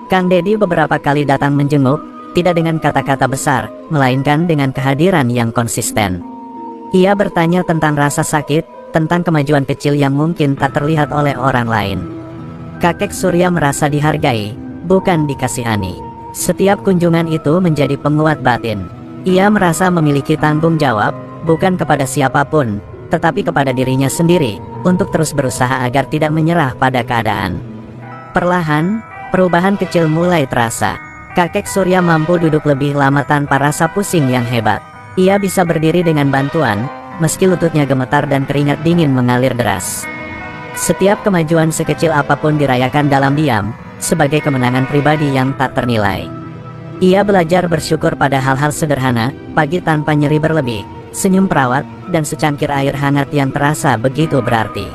Kang Dedi beberapa kali datang menjenguk, tidak dengan kata-kata besar, melainkan dengan kehadiran yang konsisten. Ia bertanya tentang rasa sakit, tentang kemajuan kecil yang mungkin tak terlihat oleh orang lain. Kakek Surya merasa dihargai, bukan dikasihani. Setiap kunjungan itu menjadi penguat batin. Ia merasa memiliki tanggung jawab, bukan kepada siapapun, tetapi kepada dirinya sendiri, untuk terus berusaha agar tidak menyerah pada keadaan. Perlahan, perubahan kecil mulai terasa. Kakek Surya mampu duduk lebih lama tanpa rasa pusing yang hebat. Ia bisa berdiri dengan bantuan, meski lututnya gemetar dan keringat dingin mengalir deras. Setiap kemajuan sekecil apapun dirayakan dalam diam, sebagai kemenangan pribadi yang tak ternilai. Ia belajar bersyukur pada hal-hal sederhana, pagi tanpa nyeri berlebih, senyum perawat, dan secangkir air hangat yang terasa begitu berarti.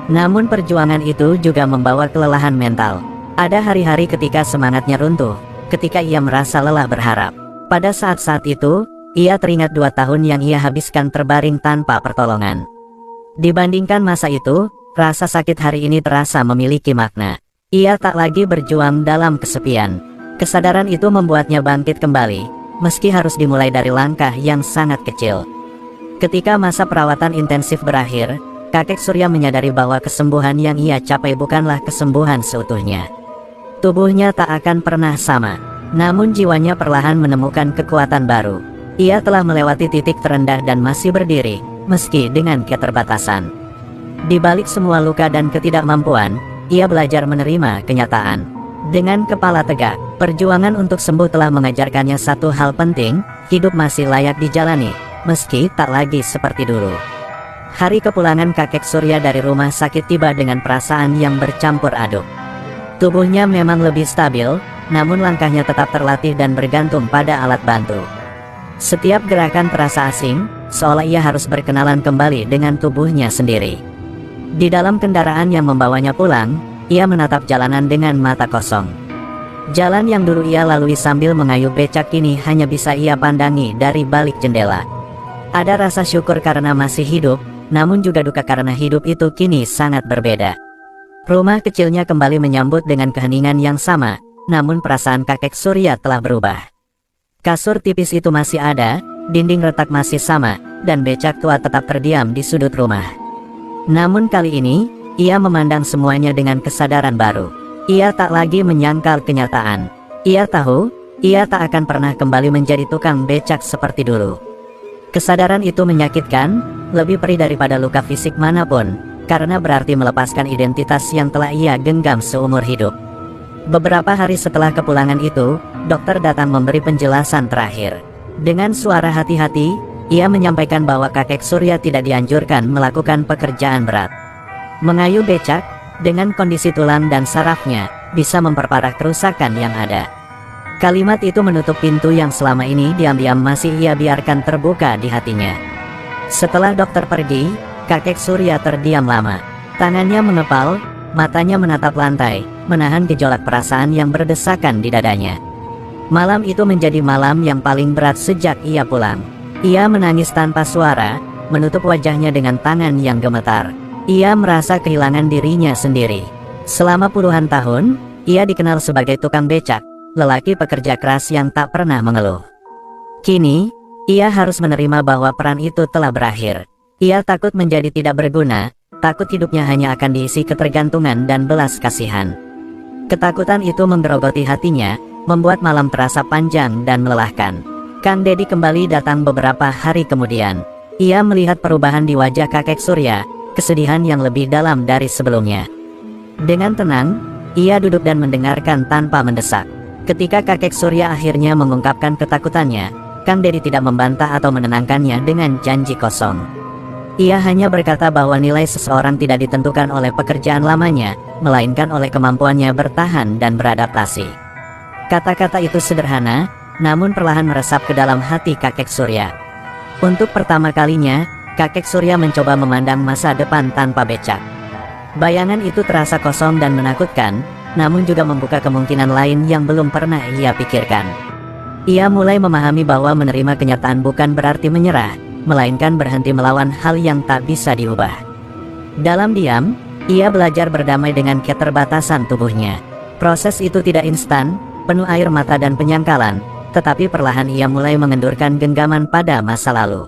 Namun perjuangan itu juga membawa kelelahan mental. Ada hari-hari ketika semangatnya runtuh, ketika ia merasa lelah berharap. Pada saat-saat itu, ia teringat 2 tahun yang ia habiskan terbaring tanpa pertolongan. Dibandingkan masa itu, rasa sakit hari ini terasa memiliki makna. Ia tak lagi berjuang dalam kesepian. Kesadaran itu membuatnya bangkit kembali, meski harus dimulai dari langkah yang sangat kecil. Ketika masa perawatan intensif berakhir, kakek Surya menyadari bahwa kesembuhan yang ia capai bukanlah kesembuhan seutuhnya. Tubuhnya tak akan pernah sama, namun jiwanya perlahan menemukan kekuatan baru. Ia telah melewati titik terendah dan masih berdiri, meski dengan keterbatasan. Di balik semua luka dan ketidakmampuan, ia belajar menerima kenyataan. Dengan kepala tegak, perjuangan untuk sembuh telah mengajarkannya satu hal penting, hidup masih layak dijalani, meski tak lagi seperti dulu. Hari kepulangan kakek Surya dari rumah sakit tiba dengan perasaan yang bercampur aduk. Tubuhnya memang lebih stabil, namun langkahnya tetap terlatih dan bergantung pada alat bantu. Setiap gerakan terasa asing, seolah ia harus berkenalan kembali dengan tubuhnya sendiri. Di dalam kendaraan yang membawanya pulang, ia menatap jalanan dengan mata kosong. Jalan yang dulu ia lalui sambil mengayuh becak kini hanya bisa ia pandangi dari balik jendela. Ada rasa syukur karena masih hidup, namun juga duka karena hidup itu kini sangat berbeda. Rumah kecilnya kembali menyambut dengan keheningan yang sama, namun perasaan kakek Surya telah berubah. Kasur tipis itu masih ada, dinding retak masih sama, dan becak tua tetap terdiam di sudut rumah. Namun kali ini, ia memandang semuanya dengan kesadaran baru. Ia tak lagi menyangkal kenyataan. Ia tahu, ia tak akan pernah kembali menjadi tukang becak seperti dulu. Kesadaran itu menyakitkan, lebih perih daripada luka fisik manapun, karena berarti melepaskan identitas yang telah ia genggam seumur hidup. Beberapa hari setelah kepulangan itu, dokter datang memberi penjelasan terakhir. Dengan suara hati-hati, ia menyampaikan bahwa kakek Surya tidak dianjurkan melakukan pekerjaan berat. Mengayuh becak, dengan kondisi tulang dan sarafnya, bisa memperparah kerusakan yang ada. Kalimat itu menutup pintu yang selama ini diam-diam masih ia biarkan terbuka di hatinya. Setelah dokter pergi, kakek Surya terdiam lama. Tangannya mengepal, matanya menatap lantai, menahan gejolak perasaan yang berdesakan di dadanya. Malam itu menjadi malam yang paling berat sejak ia pulang. Ia menangis tanpa suara, menutup wajahnya dengan tangan yang gemetar. Ia merasa kehilangan dirinya sendiri. Selama puluhan tahun, ia dikenal sebagai tukang becak, lelaki pekerja keras yang tak pernah mengeluh. Kini, ia harus menerima bahwa peran itu telah berakhir. Ia takut menjadi tidak berguna, takut hidupnya hanya akan diisi ketergantungan dan belas kasihan. Ketakutan itu menggerogoti hatinya, membuat malam terasa panjang dan melelahkan. Kang Dedi kembali datang beberapa hari kemudian. Ia melihat perubahan di wajah kakek Surya, kesedihan yang lebih dalam dari sebelumnya. Dengan tenang, ia duduk dan mendengarkan tanpa mendesak. Ketika kakek Surya akhirnya mengungkapkan ketakutannya, Kang Dedi tidak membantah atau menenangkannya dengan janji kosong. Ia hanya berkata bahwa nilai seseorang tidak ditentukan oleh pekerjaan lamanya, melainkan oleh kemampuannya bertahan dan beradaptasi. Kata-kata itu sederhana, namun perlahan meresap ke dalam hati kakek Surya. Untuk pertama kalinya, kakek Surya mencoba memandang masa depan tanpa becak. Bayangan itu terasa kosong dan menakutkan, namun juga membuka kemungkinan lain yang belum pernah ia pikirkan. Ia mulai memahami bahwa menerima kenyataan bukan berarti menyerah, melainkan berhenti melawan hal yang tak bisa diubah. Dalam diam, ia belajar berdamai dengan keterbatasan tubuhnya. Proses itu tidak instan, penuh air mata dan penyangkalan, tetapi perlahan ia mulai mengendurkan genggaman pada masa lalu.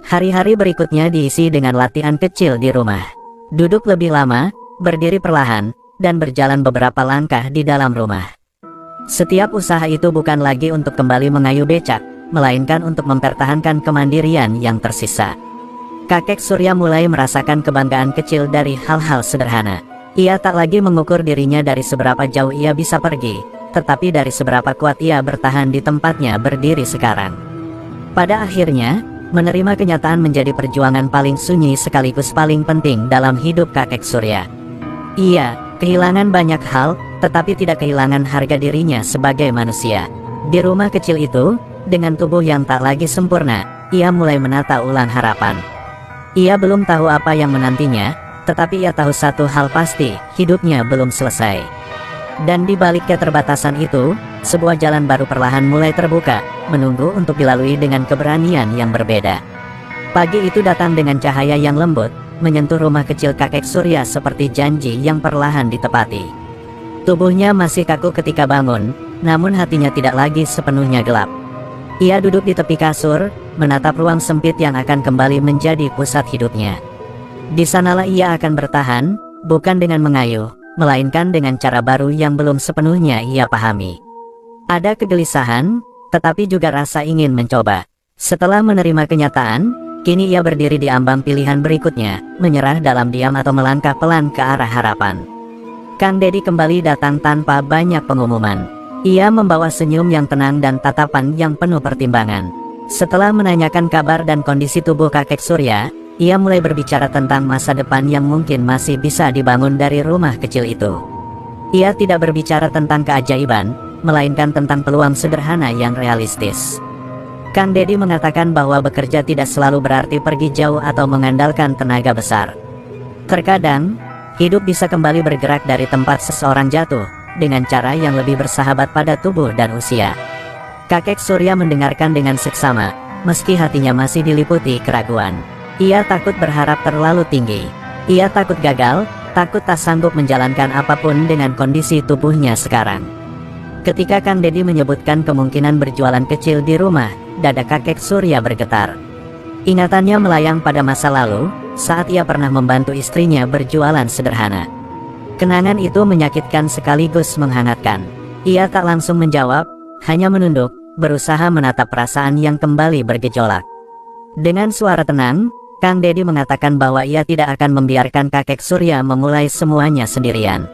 Hari-hari berikutnya diisi dengan latihan kecil di rumah. Duduk lebih lama, berdiri perlahan, dan berjalan beberapa langkah di dalam rumah. Setiap usaha itu bukan lagi untuk kembali mengayuh becak, melainkan untuk mempertahankan kemandirian yang tersisa. Kakek Surya mulai merasakan kebanggaan kecil dari hal-hal sederhana. Ia tak lagi mengukur dirinya dari seberapa jauh ia bisa pergi, tetapi dari seberapa kuat ia bertahan di tempatnya berdiri sekarang. Pada akhirnya, menerima kenyataan menjadi perjuangan paling sunyi sekaligus paling penting dalam hidup kakek Surya. Ia kehilangan banyak hal, tetapi tidak kehilangan harga dirinya sebagai manusia. Di rumah kecil itu, dengan tubuh yang tak lagi sempurna, ia mulai menata ulang harapan. Ia belum tahu apa yang menantinya, tetapi ia tahu satu hal pasti, hidupnya belum selesai. Dan di balik keterbatasan itu, sebuah jalan baru perlahan mulai terbuka, menunggu untuk dilalui dengan keberanian yang berbeda. Pagi itu datang dengan cahaya yang lembut, menyentuh rumah kecil kakek Surya seperti janji yang perlahan ditepati. Tubuhnya masih kaku ketika bangun, namun hatinya tidak lagi sepenuhnya gelap. Ia duduk di tepi kasur, menatap ruang sempit yang akan kembali menjadi pusat hidupnya. Di sanalah ia akan bertahan, bukan dengan mengayuh, melainkan dengan cara baru yang belum sepenuhnya ia pahami. Ada kegelisahan, tetapi juga rasa ingin mencoba. Setelah menerima kenyataan, kini ia berdiri di ambang pilihan berikutnya, menyerah dalam diam atau melangkah pelan ke arah harapan. Kang Dedi kembali datang tanpa banyak pengumuman. Ia membawa senyum yang tenang dan tatapan yang penuh pertimbangan. Setelah menanyakan kabar dan kondisi tubuh kakek Surya, ia mulai berbicara tentang masa depan yang mungkin masih bisa dibangun dari rumah kecil itu. Ia tidak berbicara tentang keajaiban, melainkan tentang peluang sederhana yang realistis. Kang Dedi mengatakan bahwa bekerja tidak selalu berarti pergi jauh atau mengandalkan tenaga besar. Terkadang, hidup bisa kembali bergerak dari tempat seseorang jatuh, dengan cara yang lebih bersahabat pada tubuh dan usia. Kakek Surya mendengarkan dengan seksama, meski hatinya masih diliputi keraguan. Ia takut berharap terlalu tinggi. Ia takut gagal, takut tak sanggup menjalankan apapun dengan kondisi tubuhnya sekarang. Ketika Kang Dedi menyebutkan kemungkinan berjualan kecil di rumah, dada kakek Surya bergetar. Ingatannya melayang pada masa lalu, saat ia pernah membantu istrinya berjualan sederhana. Kenangan itu menyakitkan sekaligus menghangatkan. Ia tak langsung menjawab, hanya menunduk, berusaha menatap perasaan yang kembali bergejolak. Dengan suara tenang, Kang Dedi mengatakan bahwa ia tidak akan membiarkan kakek Surya memulai semuanya sendirian.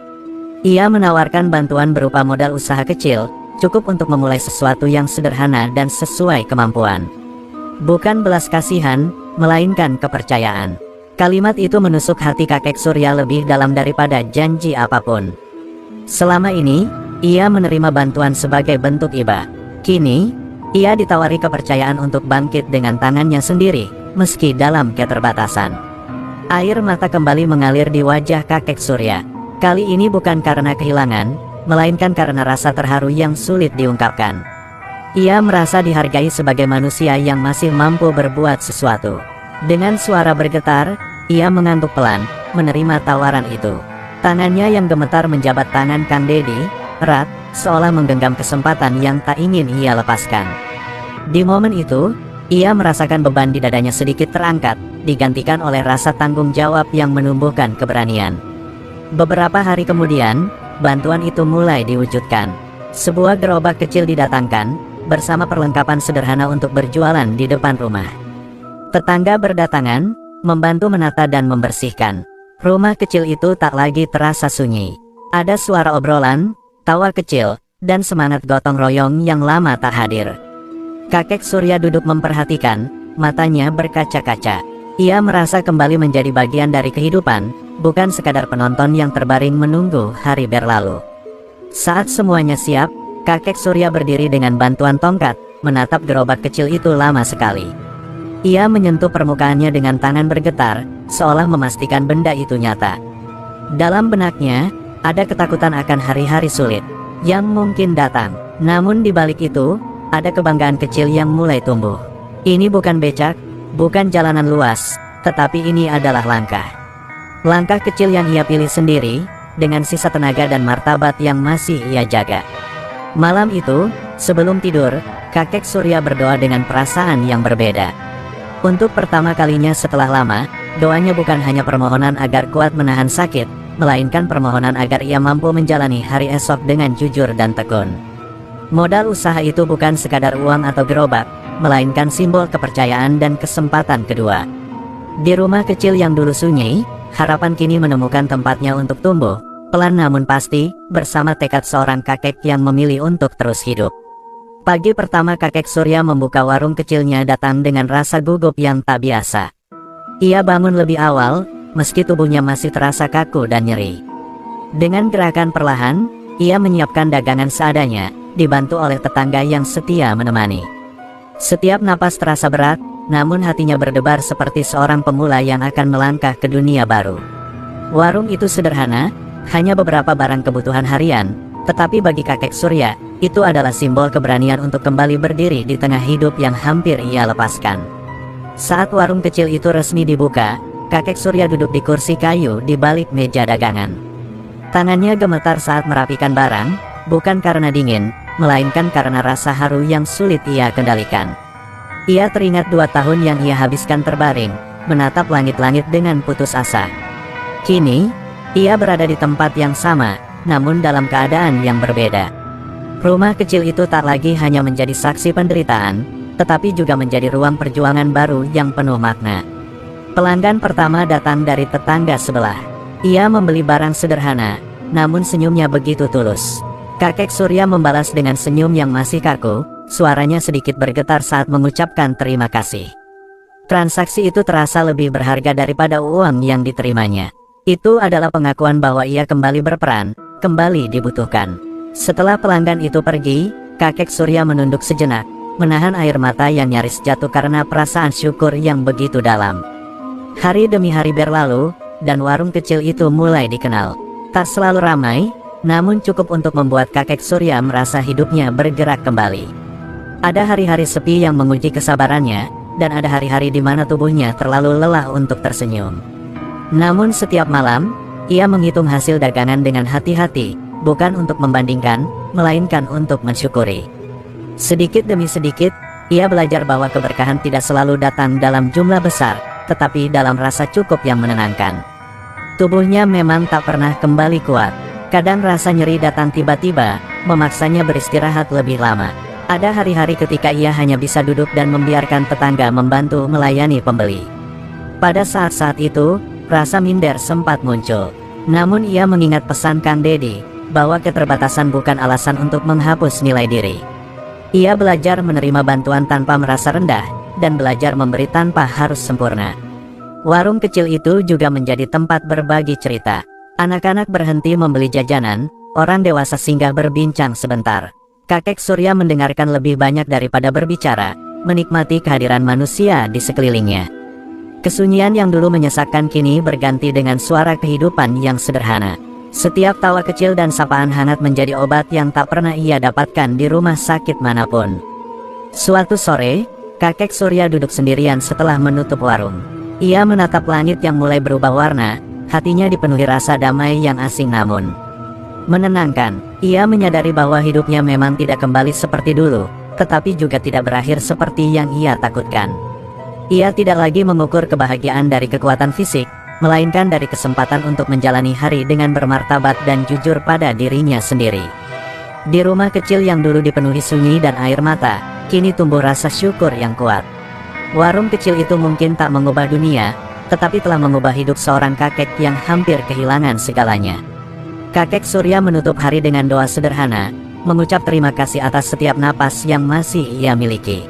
Ia menawarkan bantuan berupa modal usaha kecil, cukup untuk memulai sesuatu yang sederhana dan sesuai kemampuan. Bukan belas kasihan, melainkan kepercayaan. Kalimat itu menusuk hati kakek Surya lebih dalam daripada janji apapun. Selama ini, ia menerima bantuan sebagai bentuk iba. Kini, ia ditawari kepercayaan untuk bangkit dengan tangannya sendiri, meski dalam keterbatasan. Air mata kembali mengalir di wajah kakek Surya. Kali ini bukan karena kehilangan, melainkan karena rasa terharu yang sulit diungkapkan. Ia merasa dihargai sebagai manusia yang masih mampu berbuat sesuatu. Dengan suara bergetar, ia mengangguk pelan, menerima tawaran itu. Tangannya yang gemetar menjabat tangan Kang Dedi, erat, seolah menggenggam kesempatan yang tak ingin ia lepaskan. Di momen itu, ia merasakan beban di dadanya sedikit terangkat, digantikan oleh rasa tanggung jawab yang menumbuhkan keberanian. Beberapa hari kemudian, bantuan itu mulai diwujudkan. Sebuah gerobak kecil didatangkan, bersama perlengkapan sederhana untuk berjualan di depan rumah. Tetangga berdatangan, membantu menata dan membersihkan. Rumah kecil itu tak lagi terasa sunyi. Ada suara obrolan, tawa kecil, dan semangat gotong royong yang lama tak hadir. Kakek Surya duduk memperhatikan, matanya berkaca-kaca. Ia merasa kembali menjadi bagian dari kehidupan, bukan sekadar penonton yang terbaring menunggu hari berlalu. Saat semuanya siap, kakek Surya berdiri dengan bantuan tongkat, menatap gerobak kecil itu lama sekali. Ia menyentuh permukaannya dengan tangan bergetar, seolah memastikan benda itu nyata. Dalam benaknya, ada ketakutan akan hari-hari sulit yang mungkin datang. Namun di balik itu, ada kebanggaan kecil yang mulai tumbuh. Ini bukan becak, bukan jalanan luas, tetapi ini adalah langkah. Langkah kecil yang ia pilih sendiri, dengan sisa tenaga dan martabat yang masih ia jaga. Malam itu, sebelum tidur, kakek Surya berdoa dengan perasaan yang berbeda. Untuk pertama kalinya setelah lama, doanya bukan hanya permohonan agar kuat menahan sakit, melainkan permohonan agar ia mampu menjalani hari esok dengan jujur dan tekun. Modal usaha itu bukan sekadar uang atau gerobak, melainkan simbol kepercayaan dan kesempatan kedua. Di rumah kecil yang dulu sunyi, harapan kini menemukan tempatnya untuk tumbuh, pelan namun pasti, bersama tekad seorang kakek yang memilih untuk terus hidup. Pagi pertama kakek Surya membuka warung kecilnya datang dengan rasa gugup yang tak biasa. Ia bangun lebih awal, meski tubuhnya masih terasa kaku dan nyeri. Dengan gerakan perlahan, ia menyiapkan dagangan seadanya, dibantu oleh tetangga yang setia menemani. Setiap napas terasa berat, namun hatinya berdebar seperti seorang pemula yang akan melangkah ke dunia baru. Warung itu sederhana, hanya beberapa barang kebutuhan harian, tetapi bagi kakek Surya, itu adalah simbol keberanian untuk kembali berdiri di tengah hidup yang hampir ia lepaskan. Saat warung kecil itu resmi dibuka, kakek Surya duduk di kursi kayu di balik meja dagangan. Tangannya gemetar saat merapikan barang, bukan karena dingin, melainkan karena rasa haru yang sulit ia kendalikan. Ia teringat 2 tahun yang ia habiskan terbaring, menatap langit-langit dengan putus asa. Kini, ia berada di tempat yang sama, namun dalam keadaan yang berbeda. Rumah kecil itu tak lagi hanya menjadi saksi penderitaan, tetapi juga menjadi ruang perjuangan baru yang penuh makna. Pelanggan pertama datang dari tetangga sebelah. Ia membeli barang sederhana, namun senyumnya begitu tulus. Kakek Surya membalas dengan senyum yang masih kaku, suaranya sedikit bergetar saat mengucapkan terima kasih. Transaksi itu terasa lebih berharga daripada uang yang diterimanya. Itu adalah pengakuan bahwa ia kembali berperan, kembali dibutuhkan. Setelah pelanggan itu pergi, kakek Surya menunduk sejenak, menahan air mata yang nyaris jatuh karena perasaan syukur yang begitu dalam. Hari demi hari berlalu, dan warung kecil itu mulai dikenal. Tak selalu ramai, namun cukup untuk membuat kakek Surya merasa hidupnya bergerak kembali. Ada hari-hari sepi yang menguji kesabarannya, dan ada hari-hari di mana tubuhnya terlalu lelah untuk tersenyum. Namun setiap malam, ia menghitung hasil dagangan dengan hati-hati, bukan untuk membandingkan, melainkan untuk mensyukuri. Sedikit demi sedikit, ia belajar bahwa keberkahan tidak selalu datang dalam jumlah besar, tetapi dalam rasa cukup yang menenangkan. Tubuhnya memang tak pernah kembali kuat. Kadang rasa nyeri datang tiba-tiba, memaksanya beristirahat lebih lama. Ada hari-hari ketika ia hanya bisa duduk dan membiarkan tetangga membantu melayani pembeli. Pada saat-saat itu, rasa minder sempat muncul. Namun ia mengingat pesan Kang Dedi, bahwa keterbatasan bukan alasan untuk menghapus nilai diri. Ia belajar menerima bantuan tanpa merasa rendah, dan belajar memberi tanpa harus sempurna. Warung kecil itu juga menjadi tempat berbagi cerita. Anak-anak berhenti membeli jajanan, orang dewasa singgah berbincang sebentar. Kakek Surya mendengarkan lebih banyak daripada berbicara, menikmati kehadiran manusia di sekelilingnya. Kesunyian yang dulu menyesakkan kini berganti dengan suara kehidupan yang sederhana. Setiap tawa kecil dan sapaan hangat menjadi obat yang tak pernah ia dapatkan di rumah sakit manapun. Suatu sore, kakek Surya duduk sendirian setelah menutup warung. Ia menatap langit yang mulai berubah warna, hatinya dipenuhi rasa damai yang asing namun menenangkan. Ia menyadari bahwa hidupnya memang tidak kembali seperti dulu, tetapi juga tidak berakhir seperti yang ia takutkan. Ia tidak lagi mengukur kebahagiaan dari kekuatan fisik, melainkan dari kesempatan untuk menjalani hari dengan bermartabat dan jujur pada dirinya sendiri. Di rumah kecil yang dulu dipenuhi sunyi dan air mata, kini tumbuh rasa syukur yang kuat. Warung kecil itu mungkin tak mengubah dunia, tetapi telah mengubah hidup seorang kakek yang hampir kehilangan segalanya. Kakek Surya menutup hari dengan doa sederhana, mengucap terima kasih atas setiap napas yang masih ia miliki.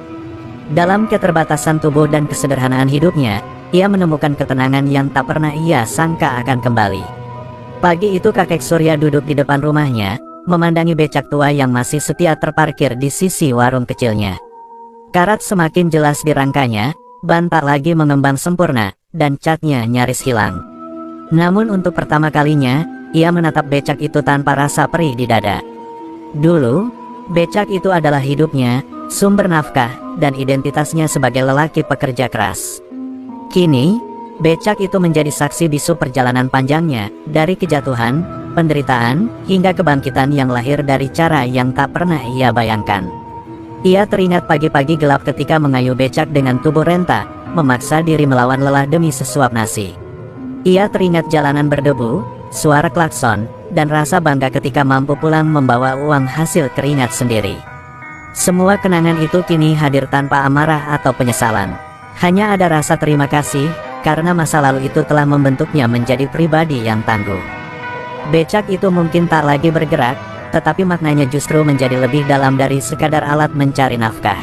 Dalam keterbatasan tubuh dan kesederhanaan hidupnya, ia menemukan ketenangan yang tak pernah ia sangka akan kembali. Pagi itu kakek Surya duduk di depan rumahnya, memandangi becak tua yang masih setia terparkir di sisi warung kecilnya. Karat semakin jelas di rangkanya, ban tak lagi mengembang sempurna, dan catnya nyaris hilang. Namun untuk pertama kalinya, ia menatap becak itu tanpa rasa perih di dada. Dulu, becak itu adalah hidupnya, sumber nafkah, dan identitasnya sebagai lelaki pekerja keras. Kini, becak itu menjadi saksi bisu perjalanan panjangnya, dari kejatuhan, penderitaan, hingga kebangkitan yang lahir dari cara yang tak pernah ia bayangkan. Ia teringat pagi-pagi gelap ketika mengayuh becak dengan tubuh renta, memaksa diri melawan lelah demi sesuap nasi. Ia teringat jalanan berdebu, suara klakson, dan rasa bangga ketika mampu pulang membawa uang hasil keringat sendiri. Semua kenangan itu kini hadir tanpa amarah atau penyesalan. Hanya ada rasa terima kasih, karena masa lalu itu telah membentuknya menjadi pribadi yang tangguh. Becak itu mungkin tak lagi bergerak, tetapi maknanya justru menjadi lebih dalam dari sekadar alat mencari nafkah.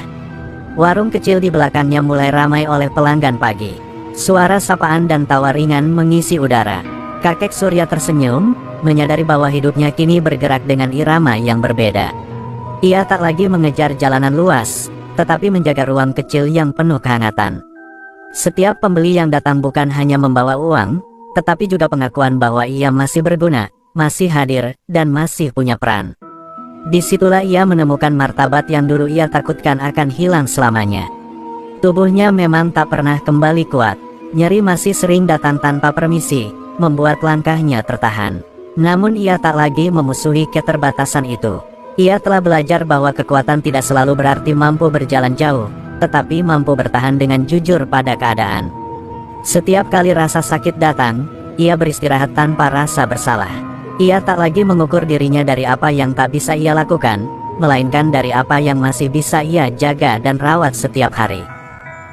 Warung kecil di belakangnya mulai ramai oleh pelanggan pagi. Suara sapaan dan tawa ringan mengisi udara. Kakek Surya tersenyum, menyadari bahwa hidupnya kini bergerak dengan irama yang berbeda. Ia tak lagi mengejar jalanan luas, tetapi menjaga ruang kecil yang penuh kehangatan. Setiap pembeli yang datang bukan hanya membawa uang, tetapi juga pengakuan bahwa ia masih berguna, masih hadir, dan masih punya peran. Disitulah ia menemukan martabat yang dulu ia takutkan akan hilang selamanya. Tubuhnya memang tak pernah kembali kuat. Nyeri masih sering datang tanpa permisi, membuat langkahnya tertahan. Namun ia tak lagi memusuhi keterbatasan itu. Ia telah belajar bahwa kekuatan tidak selalu berarti mampu berjalan jauh, tetapi mampu bertahan dengan jujur pada keadaan. Setiap kali rasa sakit datang, ia beristirahat tanpa rasa bersalah. Ia tak lagi mengukur dirinya dari apa yang tak bisa ia lakukan, melainkan dari apa yang masih bisa ia jaga dan rawat setiap hari.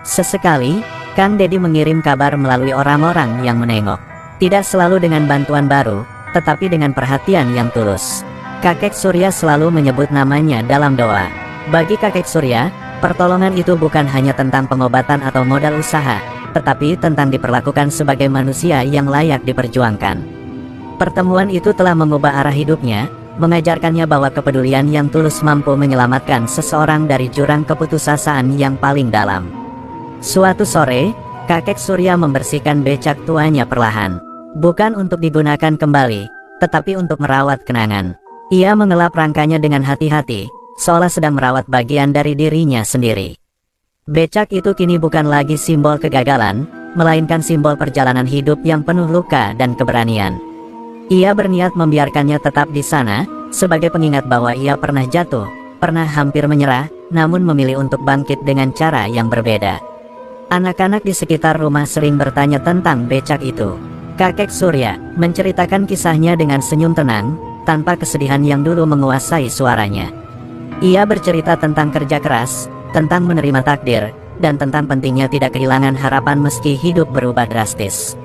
Sesekali, Kang Dedi mengirim kabar melalui orang-orang yang menengok. Tidak selalu dengan bantuan baru, tetapi dengan perhatian yang tulus. Kakek Surya selalu menyebut namanya dalam doa. Bagi kakek Surya, pertolongan itu bukan hanya tentang pengobatan atau modal usaha, tetapi tentang diperlakukan sebagai manusia yang layak diperjuangkan. Pertemuan itu telah mengubah arah hidupnya, mengajarkannya bahwa kepedulian yang tulus mampu menyelamatkan seseorang dari jurang keputusasaan yang paling dalam. Suatu sore, kakek Surya membersihkan becak tuanya perlahan. Bukan untuk digunakan kembali, tetapi untuk merawat kenangan. Ia mengelap rangkanya dengan hati-hati, seolah sedang merawat bagian dari dirinya sendiri. Becak itu kini bukan lagi simbol kegagalan, melainkan simbol perjalanan hidup yang penuh luka dan keberanian. Ia berniat membiarkannya tetap di sana, sebagai pengingat bahwa ia pernah jatuh, pernah hampir menyerah, namun memilih untuk bangkit dengan cara yang berbeda. Anak-anak di sekitar rumah sering bertanya tentang becak itu. Kakek Surya menceritakan kisahnya dengan senyum tenang, tanpa kesedihan yang dulu menguasai suaranya. Ia bercerita tentang kerja keras, tentang menerima takdir, dan tentang pentingnya tidak kehilangan harapan meski hidup berubah drastis.